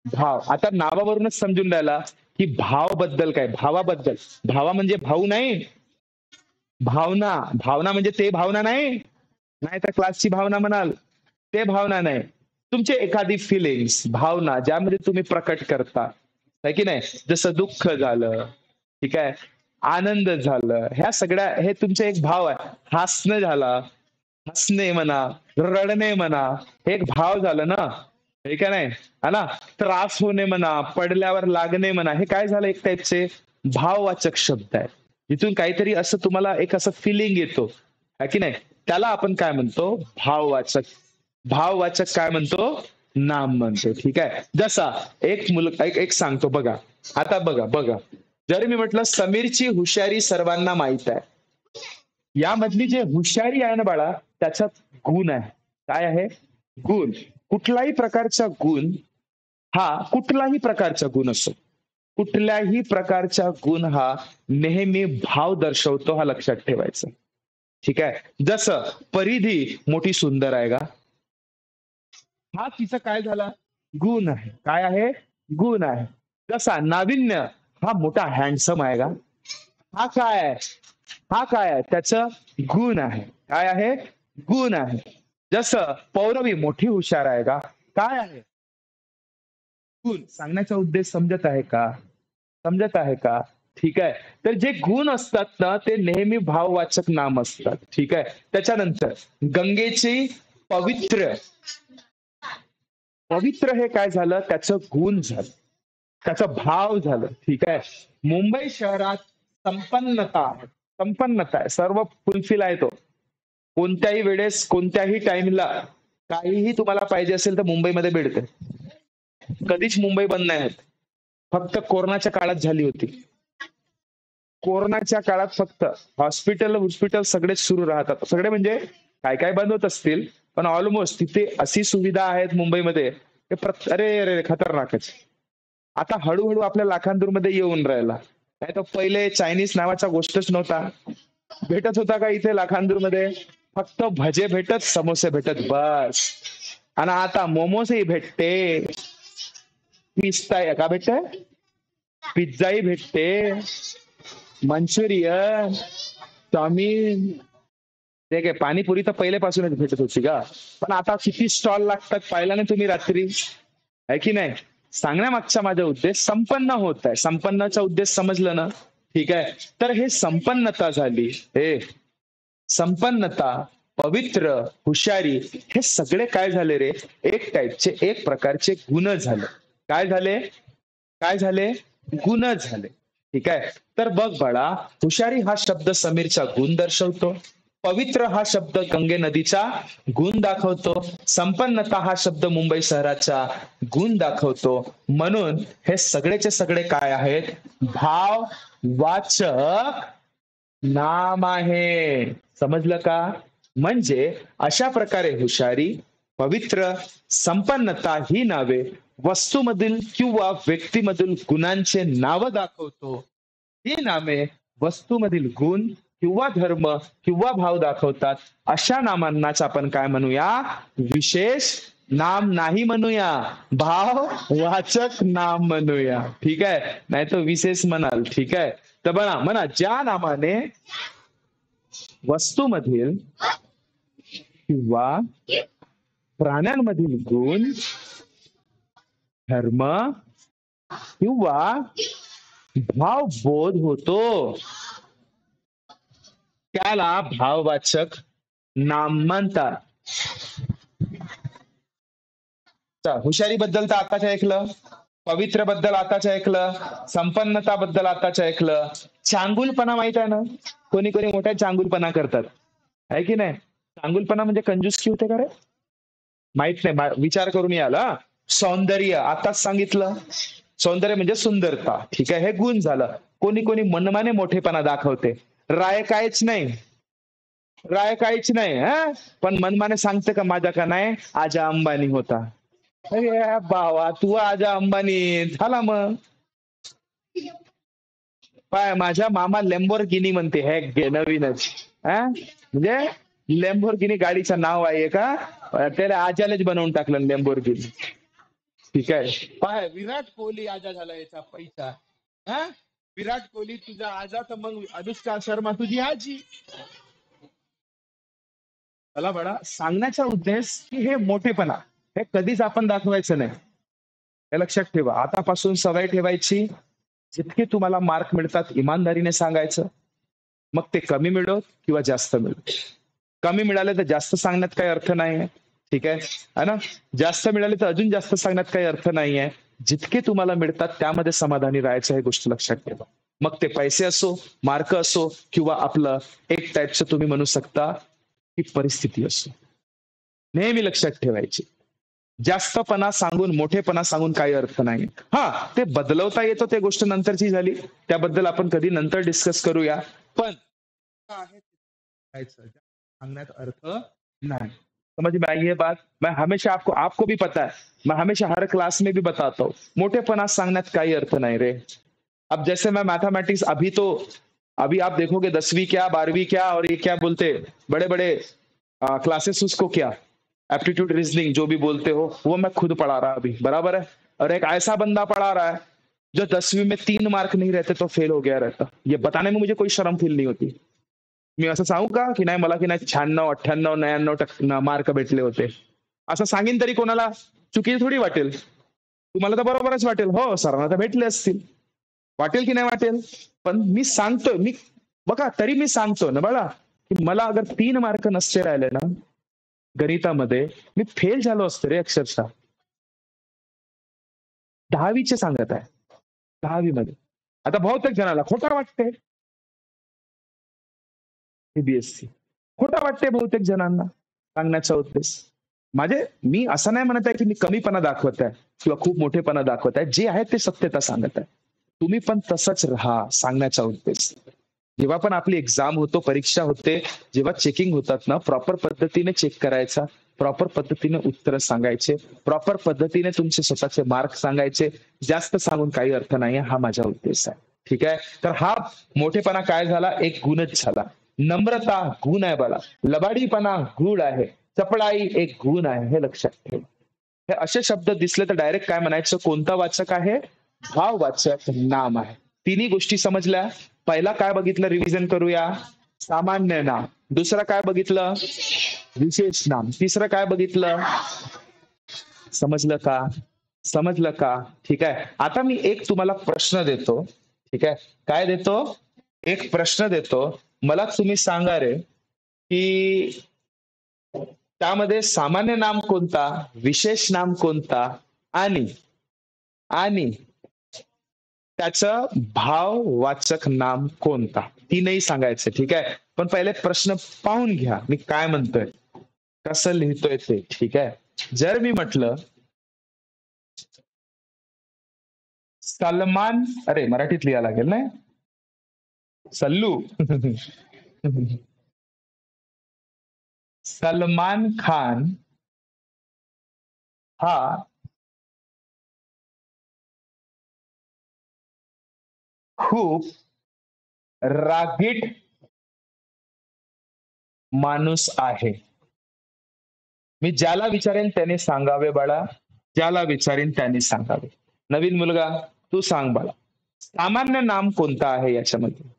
भाव. आता नावावरूनच समजून राहिला की भाव बद्दल काय, भावाबद्दल. भावा म्हणजे भाऊ नाही, भावना. भावना म्हणजे ते भावना नाही, नाही तर क्लासची भावना म्हणाल, ते भावना नाही. तुमचे एखादी फिलिंग्स, भावना ज्यामध्ये तुम्ही प्रकट करता, है की नाही? जसं दुःख झालं, ठीक आहे, आनंद झालं, ह्या सगळ्या हे तुमचे एक भाव आहे. हसणं झाला, हसणे म्हणा, रडणे म्हणा, हे एक भाव झालं ना, हे का नाही? है ना? त्रास होणे म्हणा, पडल्यावर लागणे म्हणा, हे काय झालं? एक टाईपचे भाववाचक शब्द आहे. इथून काहीतरी असं तुम्हाला एक असं फिलिंग येतो, है की नाही? त्याला आपण काय म्हणतो? भाववाचक. भाववाचक काय म्हणतो? नाम म्हणतो. ठीक आहे. जसा एक मुलगा, एक सांगतो बघा. आता बघा बघा, जर मी म्हटलं समीरची हुशारी सर्वांना माहित आहे, यामधली जे हुशारी आहे ना बाळा, त्याच्यात गुण आहे. काय आहे? गुण. कुठलाही प्रकारचा गुण, हा कुठलाही प्रकारचा गुण असो, कुठल्याही प्रकारचा गुण हा नेहमी भाव दर्शवतो, हा लक्षात ठेवायचा. ठीक आहे. जसं परिधी मोठी सुंदर आहे का, हा तिचा काय झाला? गुण आहे. काय आहे? गुण आहे. जसा नाविन्य हा मोठा हँडसम आहे का, हा काय आहे? हा काय आहे? त्याचं गुण आहे. काय आहे? गुण आहे. जसं पौरवी मोठी हुशार आहे का, काय आहे? गुण. सांगण्याचा उद्देश समजत आहे का? समजत आहे का? ठीक आहे. तर जे गुण असतात ना, ते नेहमी भाववाचक नाम असतात. ठीक आहे. त्याच्यानंतर गंगेची पवित्र. पवित्र हे काय झालं? त्याचं गुण झालं, त्याचा भाव झालं. ठीक आहे. मुंबई शहरात संपन्नता आहे. संपन्नता आहे, सर्व फुलफिल आहे तो. कोणत्याही वेळेस, कोणत्याही टाइमला काहीही तुम्हाला पाहिजे असेल तर मुंबईमध्ये भेटते. कधीच मुंबई बंद नाही होत. फक्त कोरोनाच्या काळात झाली होती. कोरोनाच्या काळात फक्त हॉस्पिटल सगळेच सुरू राहतात. सगळे म्हणजे काय काय बंद होत असतील, पण ऑलमोस्ट तिथे अशी सुविधा आहेत मुंबईमध्ये, अरे अरे खतरनाकच. आता हळूहळू आपल्या लाखांदूरमध्ये येऊन राहिला. नाही तर पहिले चायनीज नावाचा गोष्टच नव्हता. भेटत होता का इथे लाखांदूरमध्ये? फक्त भजे भेटत, समोसे भेटत, बस. आणि आता मोमोसही भेटते, पिस्ता का भेटते, पिझ्झाही भेटते, मंचुरियन, चाउमिन. ते काय पाणीपुरी तर पहिल्यापासूनच भेटत होती का, पण आता किती स्टॉल लागतात पाहिला ना तुम्ही रात्री, आहे की नाही? सांगण्यामागचा माझा उद्देश संपन्न होत आहे. संपन्नचा उद्देश समजलं ना? ठीक आहे. तर हे संपन्नता झाली, हे संपन्नता, पवित्र, हुशारी, हे सगळे काय झाले रे? एक टाईपचे, एक प्रकारचे गुण झाले. काय झाले? काय झाले? गुण झाले. ठीक आहे. तर बघ बाळा, हुशारी हा शब्द समीरचा गुण दर्शवतो, पवित्र हा शब्द गंगे नदीचा गुण दाखवतो, संपन्नता हा शब्द मुंबई शहराचा गुण दाखवतो. म्हणून हे सगळेचे सगळे काय आहेत? भाववाचक नाम आहे. समजलं का? म्हणजे अशा प्रकारे हुशारी, पवित्र, संपन्नता ही नावे वस्तूमधील किंवा व्यक्तीमधील गुणांचे नाव दाखवतो. ही नामे वस्तूमधील गुण किंवा धर्म किंवा भाव दाखवतात. अशा नामांनाच आपण काय म्हणूया? विशेष नाम नाही म्हणूया, भाववाचक नाम म्हणूया. ठीक आहे, नाही तर विशेष म्हणाल. ठीक आहे, तर म्हणा ज्या नामाने वस्तूमधील किंवा प्राण्यांमधील गुण, धर्म किंवा भावबोध होतो, त्याला भाववाचक नाम म्हणतात. हुशारी बद्दल तर आताच ऐकलं, पवित्र बद्दल आताच ऐकलं, संपन्नता बद्दल आताच ऐकलं. चांगुलपणा माहित आहे ना? कोणी कोणी मोठ्या चांगुलपणा करतात, आहे की नाही? चांगुलपणा म्हणजे कंजूसकी होते का रे? माहित नाही, विचार करून याला. सौंदर्य आताच सांगितलं, सौंदर्य म्हणजे सुंदरता. ठीक आहे, हे गुण झालं. कोणी कोणी मनमाने मोठेपणा दाखवते. राय काहीच नाही, राय काहीच नाही, हा, पण मनमाने सांगते का माझा का नाही आजा अंबानी होता. अरे बाबा, तू आजा अंबानी झाला मग. पाय माझ्या मामा लेम्बोर्गिनी म्हणते, हे घे नवीनच. हा, म्हणजे लेम्बोर्गिनी गाडीचं नाव आहे का? त्याला आजालाच बनवून टाकलं लेम्बोर्गिनी. ठीक आहे, पाय विराट कोहली आजा झाला याचा पैसा. हा, विराट कोहली तुझा आजा, तर मग अनुष्का शर्मा तुझी आजी. चला बडा, सांगण्याचा उद्देश की हे मोठेपणा हे कधीच आपण दाखवायचं नाही. हे लक्षात ठेवा. आतापासून सवय ठेवायची, जितके तुम्हाला मार्क मिळतात इमानदारीने सांगायचं. मग ते कमी मिळो किंवा जास्त मिळो. कमी मिळाले तर जास्त सांगण्यात काही अर्थ नाहीये. ठीक आहे ना? जास्त मिळाले तर अजून जास्त सांगण्यात काही अर्थ नाहीये. जितके तुम्हाला मिळतात त्यामध्ये समाधानी राहायचं, हे गोष्ट लक्षात ठेवा. मग ते पैसे असो, मार्क असो, किंवा आपलं एक टाईपचं तुम्ही म्हणू शकता की परिस्थिती असो. नेहमी लक्षात ठेवायची. जास्तपणा सांगून, मोठेपणा सांगून काही अर्थ नाही. हा, ते बदलवता येतं, ते गोष्ट नंतरची झाली, त्याबद्दल आपण कधी नंतर डिस्कस करूया. पण सांगण्यात अर्थ नहीं। समझ में आई ये बात? मैं हमेशा आपको आपको भी पता है, मैं हमेशा हर क्लास में भी बताता हूँ, मोटेपना सांगण्यात काही अर्थ नाही रे. अब जैसे मैं मैथमेटिक्स अभी आप देखोगे 10वीं क्या 12वीं क्या और ये क्या बोलते बड़े बड़े क्लासेस, उसको क्या एप्टीट्यूड रीजनिंग जो भी बोलते हो, वो मैं खुद पढ़ा रहा अभी, बराबर है। और एक ऐसा बंदा पढ़ा रहा है जो 10वीं में 3 मार्क नहीं रहते तो फेल हो गया रहता। ये बताने में मुझे कोई शर्म फील नहीं होती। मी असं सांगू का की नाही मला की नाही 96 98 99 मार्क भेटले होते, असं सांगेन तरी कोणाला चुकी थोडी वाटेल? तुम्हाला तर बरोबरच वाटेल, हो सरांना तर भेटले असतील, वाटेल की नाही वाटेल? पण मी सांगतोय, मी बघा तरी मी सांगतो ना बाळा, की मला अगर 3 मार्क नसते राहिले ना गणितामध्ये, मी फेल झालो असतो रे अक्षरशः. 10वीचे सांगत आहे, 10वी मध्ये. आता बहुतेक जणाला खोटा वाटते सीबीएसई, खोटा वाटते बहुतेक जणांना सांगण्याचा उद्देश. माझे मी असं नाही म्हणत आहे की मी कमीपणा दाखवत आहे किंवा खूप मोठेपणा दाखवत आहे, जे आहे ते सत्यता सांगत आहे. तुम्ही पण तसंच राहा, सांगण्याचा उद्देश. जेव्हा पण आपली एक्झाम होतो, परीक्षा होते, जेव्हा चेकिंग होतात ना, प्रॉपर पद्धतीने चेक करायचा, प्रॉपर पद्धतीने उत्तर सांगायचे, प्रॉपर पद्धतीने तुमचे स्वतःचे मार्क सांगायचे. जास्त सांगून काही अर्थ नाही, हा माझा उद्देश आहे. ठीक आहे, तर हा मोठेपणा काय झाला, एक गुणच झाला. नम्रता गुण आहे बाला, लबाडीपणा गुण आहे, चपळाई एक गुण आहे, हे लक्षात ठेवा. हे असे शब्द दिसले तर डायरेक्ट काय म्हणायचं, कोणता वाचक आहे? भाववाचक नाम आहे. तिन्ही गोष्टी समजल्या. पहिला काय बघितलं, रिव्हिजन करूया. सामान्य नाम. दुसरं काय बघितलं? विशेष नाम. तिसरं काय बघितलं? समजलं का? समजलं का? ठीक आहे, आता मी एक तुम्हाला प्रश्न देतो. ठीक आहे, काय देतो? एक प्रश्न देतो, मला तुम्ही सांगा रे की त्यामध्ये सामान्य नाम कोणता, विशेष नाम कोणता, आणि आणि त्याचं भाववाचक नाम कोणता, तीनही सांगायचं. ठीक आहे, पण पहिले प्रश्न पाहून घ्या मी काय म्हणतोय, कसं लिहितोय ते. ठीक आहे, जर मी म्हटलं सलमान, अरे मराठीत लिहायला लागेल ना, सल्लू सलमान खान हा खूप रागीट माणूस आहे. मी ज्याला विचारेन त्याने सांगावे बाळा. ज्याला विचारेन त्याने सांगावे. नवीन मुलगा, तू सांग बाळा. सामान्य नाम कोणतं आहे याच्यामध्ये?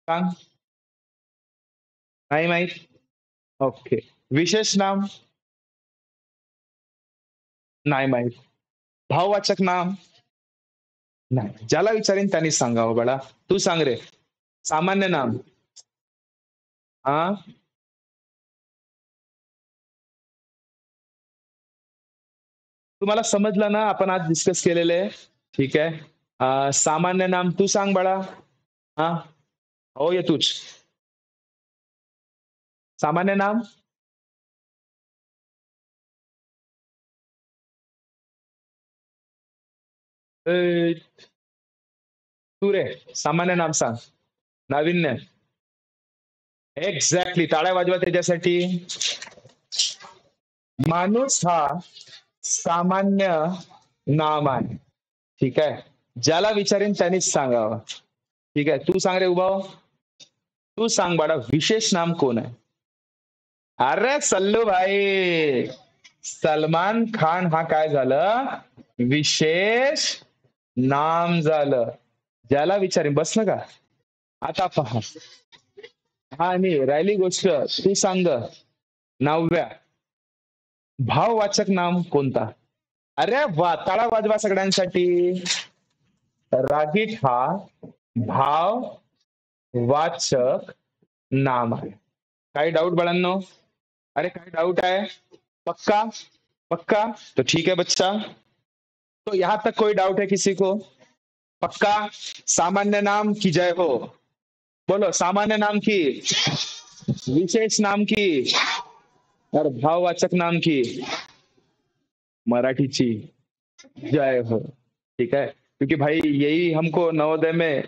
सांग. नाही माहित? ओके. विशेष नाम? नाही माहित. भाववाचक नाम? नाही. ज्याला विचारेन त्याने सांगावं बाळा. तू सांग रे. सामान्य नाम? हा. तुम्हाला समजलं ना आपण आज डिस्कस केलेले? ठीक आहे. सामान्य नाम तू सांग बाळा. हा. हो ये तूच. सामान्य नाम? ए, तू रे सामान्य नाम सांग. नाविन्य. एक्झॅक्टली. टाळ्या वाजवा त्याच्यासाठी. माणूस हा सामान्य नाम आहे. ठीक आहे. ज्याला विचारेन त्यानेच सांगावं. ठीक आहे. तू सांग रे उभा हो. तू सांग बाळा विशेष नाम कोण आहे? अरे सल्लू भाई, सलमान खान हा काय झालं? विशेष नाम झालं. ज्याला विचारेन बस ना का. आता पहा. हा आणि राहिली गोष्ट तू सांग. 9व्या भाववाचक नाम कोणता? अरे वा, टाळा वाजवा सगळ्यांसाठी. रागीट हा भाववाचक नाम आहे. काही डाऊट बाळांनो? अरे काही डाऊट है? पक्का? पक्का? तो ठीक है बच्चा. तो यहां तक कोई डाउट है किसी को? पक्का? सामान्य नाम की जय हो. बोलो सामान्य नाम की, विशेष नाम की और भाववाचक नाम की मराठीची जय हो. ठीक है, क्योंकि भाई यही हमको नवोदय में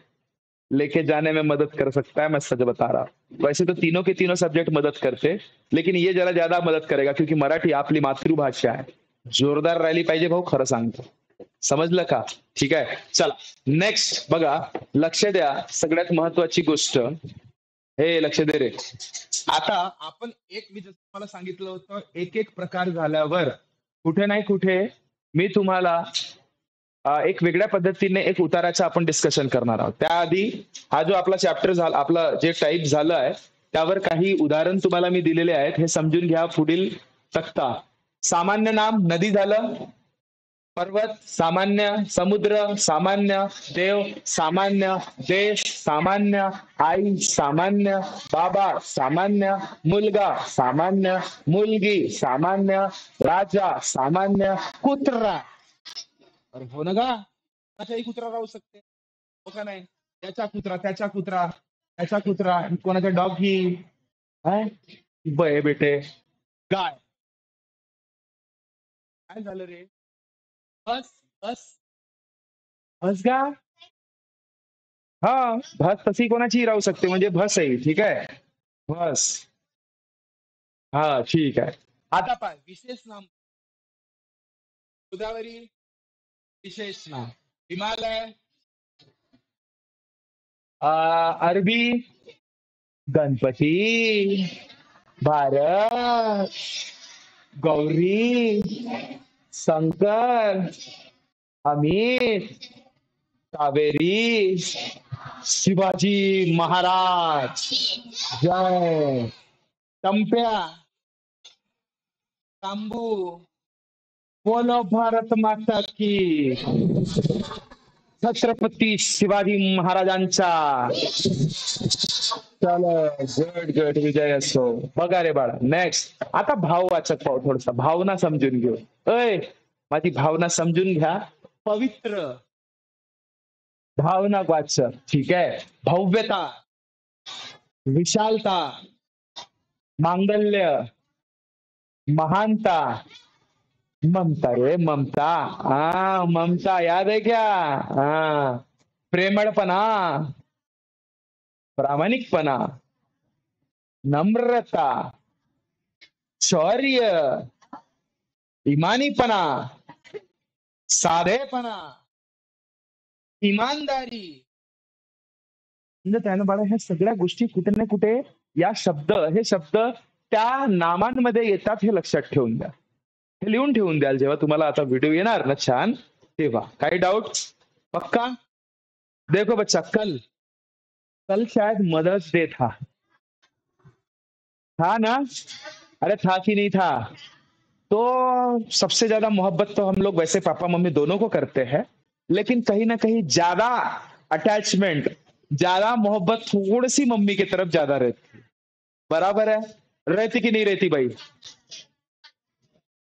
लेके जाने में मदद कर सकता है, मैं सच बता रहा हूं. वैसे तो तीनों के तीनों सब्जेक्ट मदद करते, लेकिन ये जरा ज्यादा मदत करेगा क्योंकि मराठी आपली मातृभाषा आहे. जोरदार राहिली पाहिजे भाऊ, खरं सांगतो. समजलं का? ठीक आहे. चला नेक्स्ट बघा. लक्ष द्या. सगळ्यात महत्वाची गोष्ट. हे लक्ष दे रे. आता आपण मी जसं तुम्हाला सांगितलं होतं, एक एक प्रकार झाल्यावर कुठे नाही कुठे मी तुम्हाला एक वेगळ्या पद्धतीने एक उताराचं आपण डिस्कशन करणार आहोत. त्याआधी हा जो आपला चॅप्टर झाला, आपला जे टाईप झालं आहे त्यावर काही उदाहरण तुम्हाला मी दिलेले आहेत, हे समजून घ्या. पुढील तक्ता. सामान्य नाम नदी झालं, पर्वत सामान्य, समुद्र सामान्य, देव सामान्य, देश सामान्य, आई सामान्य, बाबा सामान्य, मुलगा सामान्य, मुलगी सामान्य, राजा सामान्य, कुत्रा. अरे हो ना गा, कशाही कुत्रा राहू शकते, हो का नाही? त्याचा कुत्रा, त्याचा कुत्रा, त्याचा कुत्रा, कोणाचा डॉगी. बय बेटे. गाय. काय झालं रे? बस बस बस गा. हा. भस तशी कोणाची राहू शकते, म्हणजे भस आहे. ठीक आहे. बस. हा ठीक आहे. आता पाय विशेष नाम. गोदावरी विशेष नाम. हिमालय, अरबी, गणपती, भारत, गौरी, शंकर, अमित, कावेरी, शिवाजी महाराज जय. टंप्या, तांबू, बोलो भारत माता की. छत्रपती शिवाजी महाराजांचा. चलो गुड गुड, विजय असो. बघा रे बाळा. नेक्स्ट आता भाववाचक पाहू. थोडसा भावना समजून घेऊ. अय माझी भावना समजून घ्या. पवित्र भावना वाचक. ठीक आहे. भव्यता, विशालता, मांगल्य, महानता, ममता रे ममता. ममता याद आहे क्या? प्रेमळपणा, प्रामाणिकपणा, नम्रता, शौर्य, इमानीपणा, साधेपणा, इमानदारी. म्हणजे त्यानं बाळा ह्या सगळ्या गोष्टी कुठे ना कुठे हे शब्द त्या नामांमध्ये येतात हे लक्षात ठेवून द्या. हे लिहून ठेवून द्याल जेव्हा तुम्हाला आता व्हिडिओ येणार ना छान तेव्हा. काही डाऊट? पक्का? देखो बच्चा, कल कल शायद मदर्स डे था ना? अरे था कि नहीं था? तो सबसे ज्यादा मोहब्बत तो हम लोग वैसे पापा मम्मी दोनों को करते हैं, लेकिन कहीं ना कहीं ज्यादा अटैचमेंट, ज्यादा मोहब्बत थोड़ी सी मम्मी की तरफ ज्यादा रहती है. बराबर है? रहती कि नहीं रहती भाई?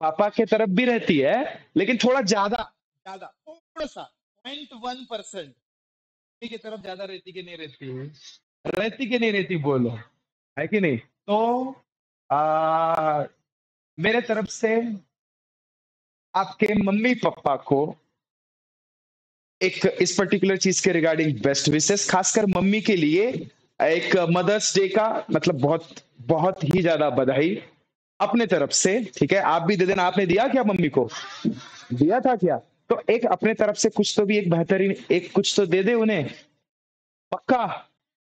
पापा की तरफ भी रहती है, लेकिन थोड़ा ज्यादा, ज्यादा थोड़ा सा 0.1% की तरफ ज्यादा रहती कि नहीं रहती? रहती कि नहीं रहती बोलो, है कि नहीं? तो मेरे तरफ से आपके मम्मी पापा को एक इस पर्टिकुलर चीज के रिगार्डिंग बेस्ट विशेष, खासकर मम्मी के लिए एक मदर्स डे का मतलब बहुत बहुत ही ज्यादा बधाई अपने तरफ से. ठीक है, आप भी दे देना. आपने दिया क्या मम्मी को? दिया था क्या? तो एक अपने तरफ से कुछ तो भी एक बेहतरीन एक कुछ तो दे दे उन्हें. पक्का?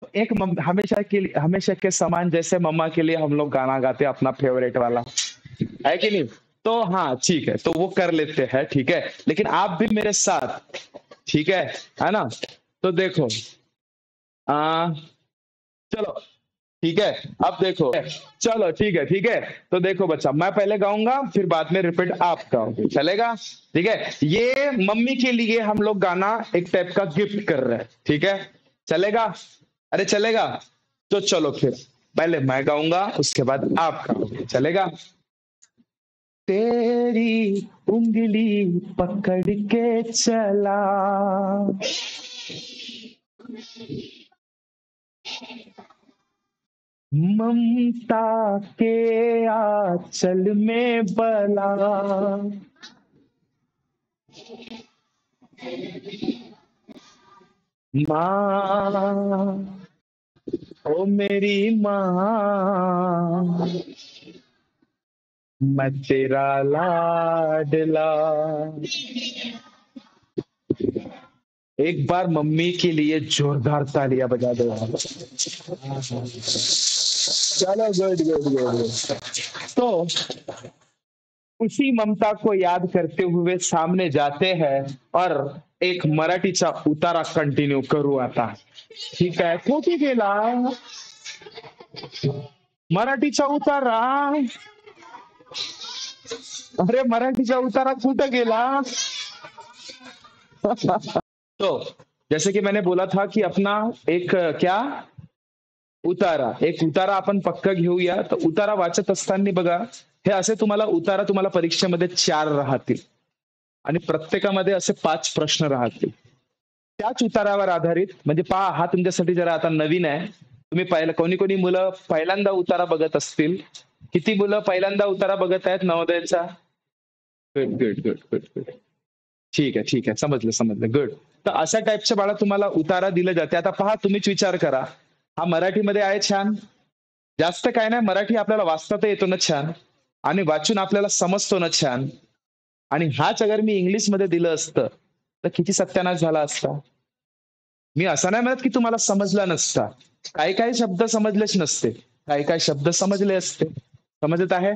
तो एक हमेशा के समान जैसे मम्मा के लिए हम लोग गाना गाते हैं अपना फेवरेट वाला, है कि नहीं? तो हाँ ठीक है, तो वो कर लेते हैं. ठीक है, लेकिन आप भी मेरे साथ, ठीक है ना? तो देखो आ, चलो ठीक है, अब देखो, चलो ठीक है. तो देखो बच्चा, मैं पहले गाऊंगा फिर बाद में रिपीट आप गाओगे, चलेगा? ठीक है, ये मम्मी के लिए हम लोग गाना एक टाइप का गिफ्ट कर रहे हैं. ठीक है, चलेगा? अरे चलेगा? तो चलो फिर पहले मैं गाऊंगा उसके बाद आप गाओगे, चलेगा? तेरी उंगली पकड़ के चला, ममता के आंचल में बला, माँ ओ मेरी माँ, मैं तेरा लाडला. एक बार मम्मी के लिए जोरदार तालियां बजा दो. चलो गुड गुड गुड. तो उसी ममता को याद करते हुए सामने जाते हैं और एक मराठीचा उतारा कंटिन्यू करू आता. ठीक आहे, कुठे गेला मराठीचा उतारा? अरे मराठीचा उतारा कुठे गेला? तो जैसे कि मैंने बोला था कि अपना एक क्या एक उतारा आपण पक्का घेऊया. तर उतारा वाचत असताना बघा, हे असे तुम्हाला परीक्षेमध्ये 4 राहतील आणि प्रत्येकामध्ये असे 5 प्रश्न राहतील. त्याच उतारावर आधारित, म्हणजे पहा हा तुमच्यासाठी जरा आता नवीन आहे. तुम्ही कोणी मुलं पहिल्यांदा उतारा बघत असतील? किती मुलं पहिल्यांदा उतारा बघत आहेत नवोदयचा? Good good good good good. ठीक आहे, समजलं गुड. तर अशा टाईपच्या बाळा तुम्हाला उतारा दिलं जाते. आता पहा, तुम्हीच विचार करा, हा मराठीमध्ये आहे छान, जास्त काय नाही, मराठी आपल्याला वाचता तर येतो ना छान, आणि वाचून आपल्याला समजतो ना छान, आणि हाच अगर मी इंग्लिशमध्ये दिलं असतं तर किती सत्यानाश झाला असता. मी असं नाही म्हणत की तुम्हाला समजला नसता, काही शब्द समजलेच नसते, काही शब्द समजले असते. समजत आहे?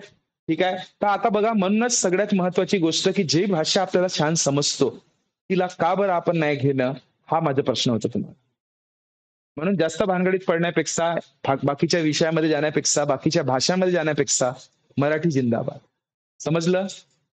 ठीक आहे. तर आता बघा, म्हणूनच सगळ्यात महत्वाची गोष्ट की जी भाषा आपल्याला छान समजतो तिला का बरं आपण नाही घेणं, हा माझा प्रश्न होता तुम्हाला. म्हणून जास्त भानगडीत पडण्यापेक्षा, बाकीच्या विषयामध्ये जाण्यापेक्षा, बाकीच्या भाषांमध्ये जाण्यापेक्षा मराठी जिंदाबाद. समजलं?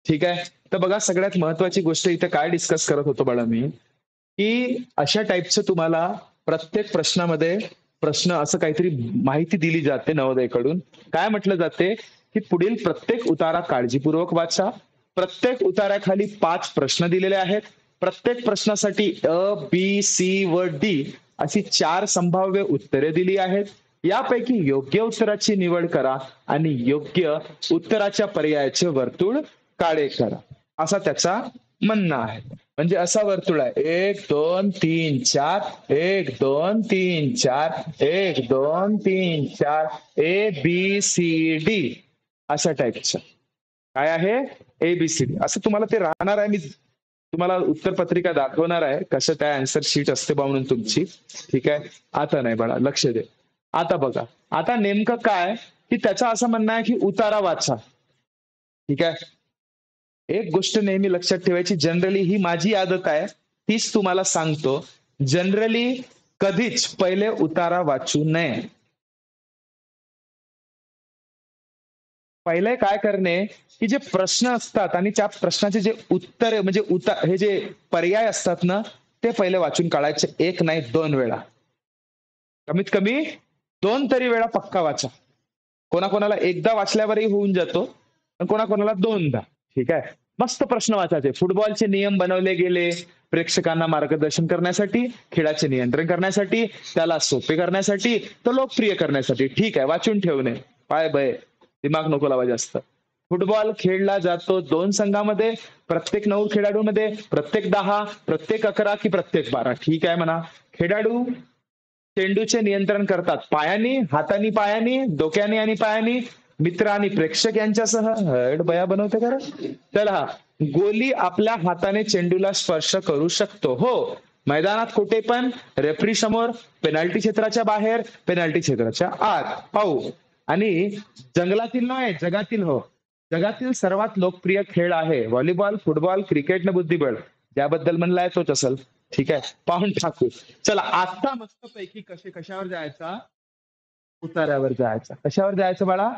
ठीक आहे. तर बघा, सगळ्यात महत्वाची गोष्ट इथे काय डिस्कस करत होतो बाळा मी, की अशा टाईपचं तुम्हाला प्रत्येक प्रश्नामध्ये प्रश्न असं काहीतरी माहिती दिली जाते नवोदयकडून. काय म्हटलं जाते की पुढील प्रत्येक उतारा काळजीपूर्वक वाचा. प्रत्येक उतार्याखाली 5 प्रश्न दिलेले आहेत. प्रत्येक प्रश्नासाठी अ, बी, सी व डी अशी 4 संभाव्य उत्तरे दिली आहेत. यापैकी योग्य उत्तराची निवड करा आणि योग्य उत्तराच्या पर्यायाचे वर्तुळ काळे करा, असा त्याचा म्हणणं आहे. म्हणजे असा वर्तुळ आहे, 1 2 3 4, 1 2 3 4, 1 2 3 4, ABCD अशा टाईपचं काय आहे, ABCD असं तुम्हाला ते राहणार आहे. मी तुम्हाला उत्तर पत्रिका दाखवणार आहे कसं काय आन्सर शीट असते बा म्हणून तुमची. ठीक आहे, आता नाही बाळा, लक्ष दे. आता बघा, आता नेमकं काय की त्याचं असं म्हणणं आहे की उतारा वाचा. ठीक आहे, एक गोष्ट नेहमी लक्षात ठेवायची, जनरली ही माझी आदत आहे, तीच तुम्हाला सांगतो. जनरली कधीच पहिले उतारा वाचू नये. पहिले काय करणे की जे प्रश्न असतात आणि त्या प्रश्नाचे जे उत्तर म्हणजे हे जे पर्याय असतात ना, ते पहिले वाचून काढायचे, एक नाही 2 वेळा, कमीत कमी 2 तरी वेळा पक्का वाचा. कोणाकोणाला एकदा वाचल्यावरही होऊन जातो, पण कोणाकोणाला 2दा. ठीक आहे, मस्त प्रश्न वाचायचे. फुटबॉलचे नियम बनवले गेले प्रेक्षकांना मार्गदर्शन करण्यासाठी, खेळाचे नियंत्रण करण्यासाठी, त्याला सोपे करण्यासाठी, तर लोकप्रिय करण्यासाठी. ठीक आहे, वाचून ठेवणे. पाय बय, दिमाग नको लावा जास्त. फुटबॉल खेळला जातो 2 संघामध्ये, प्रत्येक 9 खेळाडूमध्ये, प्रत्येक 10, प्रत्येक 11 की प्रत्येक 12. ठीक आहे म्हणा. खेळाडू चेंडूचे नियंत्रण करतात पायानी, हातानी, पायानी, डोक्याने आणि पायानी, मित्र आणि प्रेक्षक यांच्यासह. हड बया बनवते खरं. चला, गोली आपल्या हाताने चेंडूला स्पर्श करू शकतो. हो, मैदानात कुठे पण, रेफरी समोर, पेनाल्टी क्षेत्राच्या बाहेर, पेनाल्टी क्षेत्राच्या आत. पाहू. आणि जंगलातील नाही, जगातील. हो, जगातील सर्वात लोकप्रिय खेळ आहे व्हॉलीबॉल, फुटबॉल, क्रिकेट न बुद्धिबळ. ज्याबद्दल म्हणलाय तोच असेल. ठीक आहे, पाहून टाकू. चला, आता मस्त पैकी कशावर जायचा, उतार्यावर जायचा. कशावर जायचं बाळा,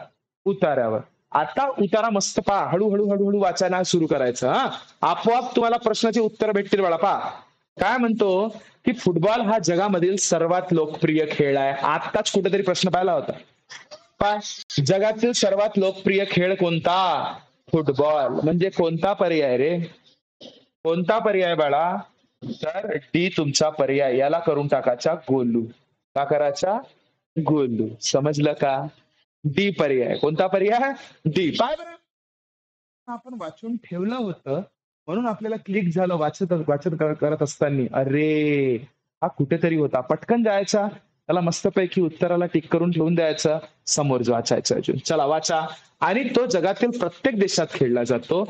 उतार्यावर. आता उतारा मस्त पहा, हळूहळू हळूहळू वाचायला सुरू करायचं. हा, आपोआप तुम्हाला प्रश्नाचे उत्तर भेटतील बाळा. पहा काय म्हणतो की फुटबॉल हा जगामधील सर्वात लोकप्रिय खेळ आहे. आताच कुठेतरी प्रश्न पाहिला होता. पहा, जगातील सर्वात लोकप्रिय खेळ कोणता, फुटबॉल. म्हणजे कोणता पर्याय रे, कोणता पर्याय बाळा, तर डी तुमचा पर्याय. याला करून टाकायचा गोलू. का करायचा, गोलू. समजलं का. डी पर्याय. कोणता पर्याय, डी. काय बरं, आपण वाचून ठेवलं होतं म्हणून आपल्याला क्लिक झालं वाचत वाचत करत असताना. अरे, हा कुठेतरी होता. पटकन जायचा, त्याला मस्तपैकी उत्तराला टिक करून ठेवून द्यायचं, समोर वाचायचं अजून. चला वाचा. आणि तो जगातील प्रत्येक देशात खेळला जातो.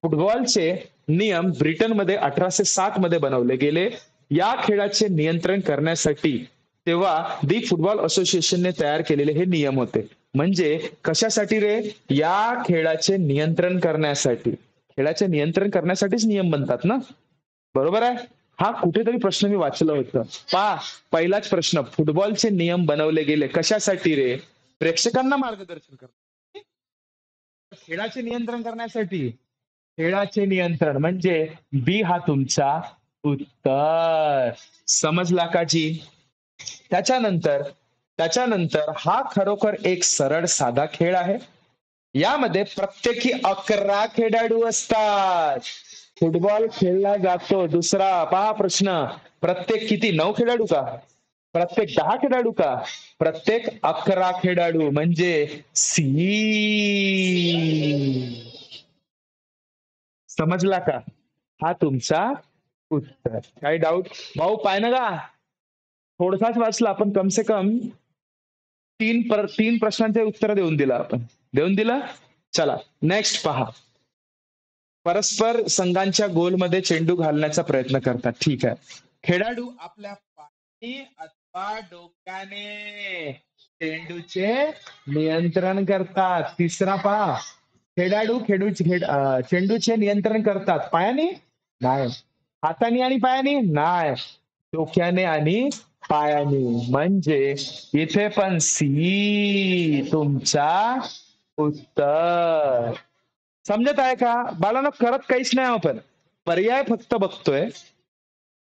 फुटबॉलचे नियम ब्रिटनमध्ये 1860 मध्ये बनवले गेले. या खेळाचे नियंत्रण करण्यासाठी तेव्हा दी फुटबॉल असोसिएशनने तयार केलेले हे नियम होते. म्हणजे कशासाठी रे, या खेळाचे नियंत्रण करण्यासाठी. खेळाचे नियंत्रण करण्यासाठीच नियम बनतात ना, बरोबर आहे. हा कुठेतरी प्रश्न मी वाचलं होतं. पहा, पहिलाच प्रश्न, फुटबॉलचे नियम बनवले गेले कशासाठी रे, प्रेक्षकांना मार्गदर्शन करण्यासाठी, खेळाचे नियंत्रण करण्यासाठी. खेळाचे नियंत्रण म्हणजे बी हा तुमचा उत्तर. समजला का जी. त्याच्यानंतर त्याच्यानंतर हा खरोखर एक सरळ साधा खेळ आहे. यामध्ये प्रत्येकी 11 खेळाडू असतात. फुटबॉल खेळला जातो. दुसरा पहा प्रश्न, प्रत्येक किती, 9 खेळाडू का, प्रत्येक 10 खेळाडू का, प्रत्येक 11 खेळाडू. म्हणजे सी. समजला का, हा तुमचा उत्तर. काही डाऊट भाऊ, पाय ना का, थोडसाच वाचला पण कम से कम 3 प्रश्नांचे उत्तर देऊन दिलं आपण, देऊन दिलं. चला नेक्स्ट पहा. परस्पर संघांच्या गोलमध्ये चेंडू घालण्याचा प्रयत्न करतात. ठीक आहे, खेळाडू आपल्या पायाने अथवा डोक्याने चेंडूचे नियंत्रण करतात. तिसरा पहा, चेंडूचे नियंत्रण करतात पायाने नाही, हाताने आणि पायाने नाही, डोक्याने आणि पायाने. म्हणजे इथे पण सी तुमचा उत्तर. समजत आहे का बाळांनो, करत काहीच नाही आपण, पर्याय फक्त बघतोय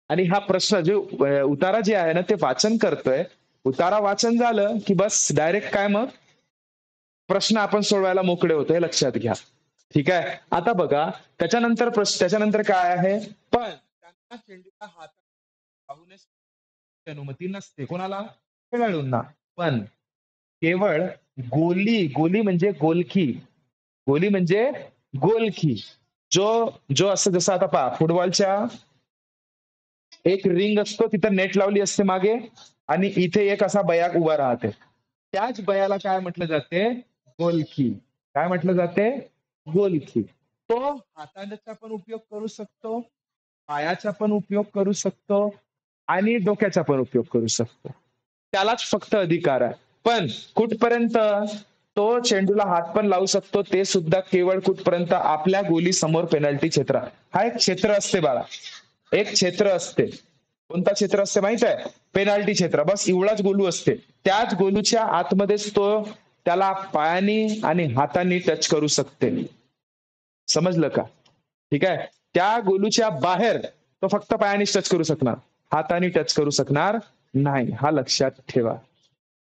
आणि हा प्रश्न जे उतारा जे आहे ना ते वाचन करतोय. उतारा वाचन झालं की बस डायरेक्ट काय, मग प्रश्न आपण सोडवायला मोकळे होतो, हे लक्षात घ्या. ठीक आहे, आता बघा त्याच्यानंतर काय आहे, पण त्यांना चेंडूला हातात पाहूनच अनुमती नसते. कोणाला, खेळाडूंना. पण केवळ गोली म्हणजे गोलकी, गोली म्हणजे गोलकी, जो जो असं जसं आता पहा, फुटबॉलच्या एक रिंग असतो, तिथं नेट लावली असते मागे, आणि इथे एक असा बयाक उभा राहते. त्याच बयाला काय म्हटलं जाते, गोलकी. काय म्हटलं जाते, गोलकी. तो हाताचा पण उपयोग करू शकतो, पायाचा पण उपयोग करू शकतो आणि डोक्याचा पण उपयोग करू शकतो. त्यालाच फक्त अधिकार आहे. पण कुठपर्यंत तो चेंडूला हात पण लावू शकतो, ते सुद्धा केवळ कुठपर्यंत आपल्या गोली समोर पेनल्टी क्षेत्र. हा एक क्षेत्र असते बाळा, एक क्षेत्र असते. कोणता क्षेत्र असते माहित आहे? पेनाल्टी क्षेत्र. बस एवढाच गोलू असते. त्याच गोलूच्या आतमध्येच तो त्याला पायानी आणि हाताने टच करू शकते. समजलं का? ठीक आहे. त्या गोलूच्या बाहेर तो फक्त पायाने टच करू शकणार, हाताने टच करू शकणार नाही. हा लक्षात ठेवा.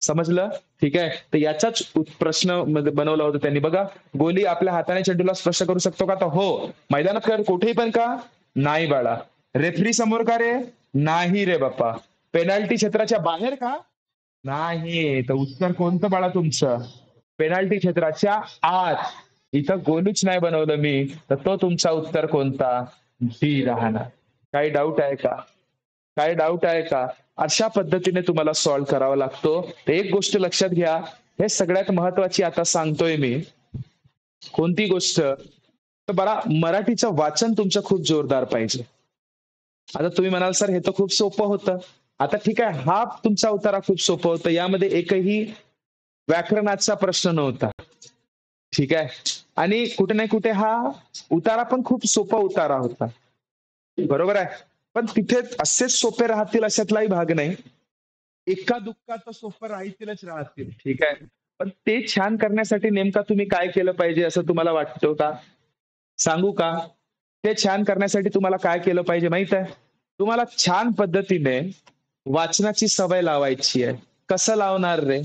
समजलं? ठीक आहे. तर याचाच प्रश्न बनवला होता त्यांनी. बघा, गोली आपल्या हाताने चेंडूला स्पर्श करू शकतो का? तर हो. मैदानात कुठेही पण का? नाही बाळा. रेफरी समोर का रे? नाही रे बाप्पा. पेनाल्टी क्षेत्राच्या बाहेर का? नाही. तर उत्तर कोणतं बाळा तुमचं? पेनाल्टी क्षेत्राच्या आत. इथं गोलूच नाही बनवलं मी, तर तो तुमचा उत्तर कोणता? डी राहणार. काही डाऊट आहे का? काय डाऊट आहे का? अशा पद्धतीने तुम्हाला सॉल्व्ह करावा लागतो. तर एक गोष्ट लक्षात घ्या, हे सगळ्यात महत्वाची आता सांगतोय मी. कोणती गोष्ट? तर बघा, मराठीचं वाचन तुमचं खूप जोरदार पाहिजे. आता तुम्ही म्हणाल सर हे तर खूप सोपं होतं. आता ठीक आहे, हा तुमचा उतारा खूप सोपं होतं. यामध्ये एकही व्याकरणाचा प्रश्न नव्हता. ठीक आहे. आणि कुठे ना कुठे हा उतारा पण खूप सोपा उतारा होता. बरोबर आहे. पण तिथे असेच सोपे राहतील अशातलाही भाग नाही. एका दुःखात तर सोपं राहतीलच राहतील. ठीक आहे. पण ते छान करण्यासाठी नेमका तुम्ही काय केलं पाहिजे असं तुम्हाला वाटतं का? सांगू का? ते छान करण्यासाठी तुम्हाला काय केलं पाहिजे माहित आहे? तुम्हाला छान पद्धतीने वाचनाची सवय लावायची आहे. कसं लावणार रे?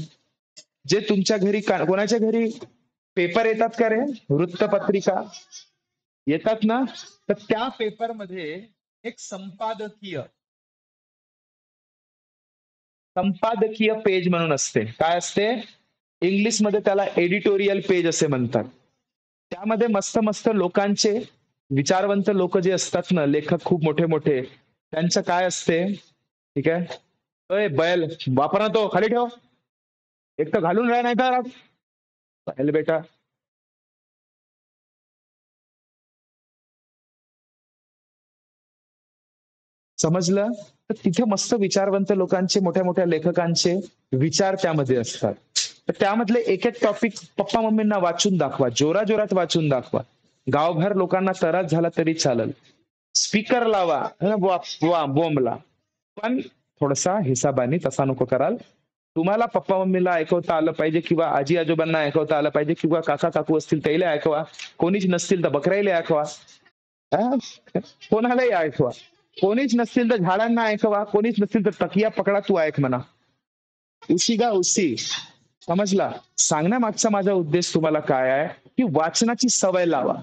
जे तुमच्या घरी कोणाच्या घरी पेपर येतात का रे? वृत्तपत्रिका येतात ना? तर त्या पेपरमध्ये एक संपादकीय पेज म्हणून असते. काय असते? इंग्लिशमध्ये त्याला एडिटोरियल पेज असे म्हणतात. त्यामध्ये मस्त मस्त लोकांचे, विचारवंत लोक जे असतात ना, लेखक खूप मोठे मोठे, त्यांचं काय असते? ठीक आहे. अय बैल वापर ना, तो खाली ठेव. एक तर घालून राह, नाही तर बैल बेटा. समजलं? तर तिथे मस्त विचारवंत लोकांचे, मोठ्या मोठ्या लेखकांचे विचार त्यामध्ये असतात. तर त्यामधले एक एक टॉपिक पप्पा मम्मींना वाचून दाखवा, जोराजोरात वाचून दाखवा. गावभर लोकांना त्रास झाला तरी चालेल. स्पीकर लावा, बोंबला. पण थोडासा हिसाबाने, तसा नको कराल. तुम्हाला पप्पा मम्मीला ऐकवता आलं पाहिजे, किंवा आजी आजोबांना ऐकवता आलं पाहिजे, किंवा काका काकू असतील त्याला ऐकवा, कोणीच नसतील तर बकराईला ऐकवा, कोणालाही ऐकवा. कोणीच नसतील तर झाडांना ऐकवा, कोणीच नसतील तर तकिया पकडा, तू ऐक म्हणा. उशी गा उशी. समजला? सांगण्यामागचा माझा उद्देश तुम्हाला काय आहे, की वाचनाची सवय लावा.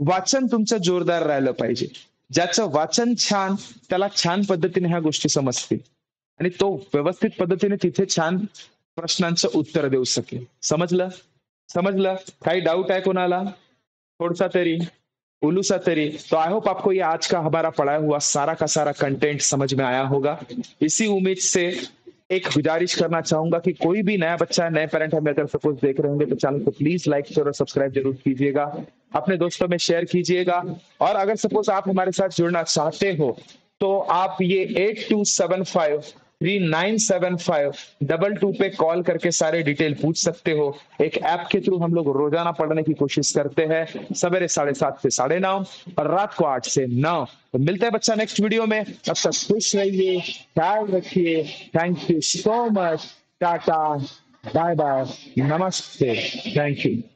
वाचन तुमचं जोरदार राहिलं पाहिजे. ज्याचं वाचन छान, त्याला छान पद्धतीने ह्या गोष्टी समजतील आणि तो व्यवस्थित पद्धतीने तिथे छान प्रश्नांचं उत्तर देऊ शकेल. समजलं? समजलं? काही डाऊट आहे कोणाला? थोडसा तरी, उलूसा तरी? तो आई होप आपको ये आज का हमारा पढ़ाया हुआ सारा का सारा कंटेंट समझ में आया होगा. इसी उम्मीद से एक गुजारिश करना चाहूंगा कि कोई भी नया बच्चा, नए पेरेंट हमें अगर सपोज देख रहे होंगे तो चैनल को प्लीज लाइक शेयर और सब्सक्राइब जरूर कीजिएगा, अपने दोस्तों में शेयर कीजिएगा. और अगर सपोज आप हमारे साथ जुड़ना चाहते हो तो आप ये 8275397522 पे कॉल करके सारे डिटेल पूछ सकते हो. एक ऐप के थ्रू हम लोग रोजाना पढ़ने की कोशिश करते हैं, सवेरे 7:30 से 9:30 और रात को 8 से 9. तो मिलते हैं बच्चा नेक्स्ट वीडियो में. तब तक खुश रहिए, ख्याल रखिए. Thank you so much. Tata, bye bye, नमस्ते, थैंक यू.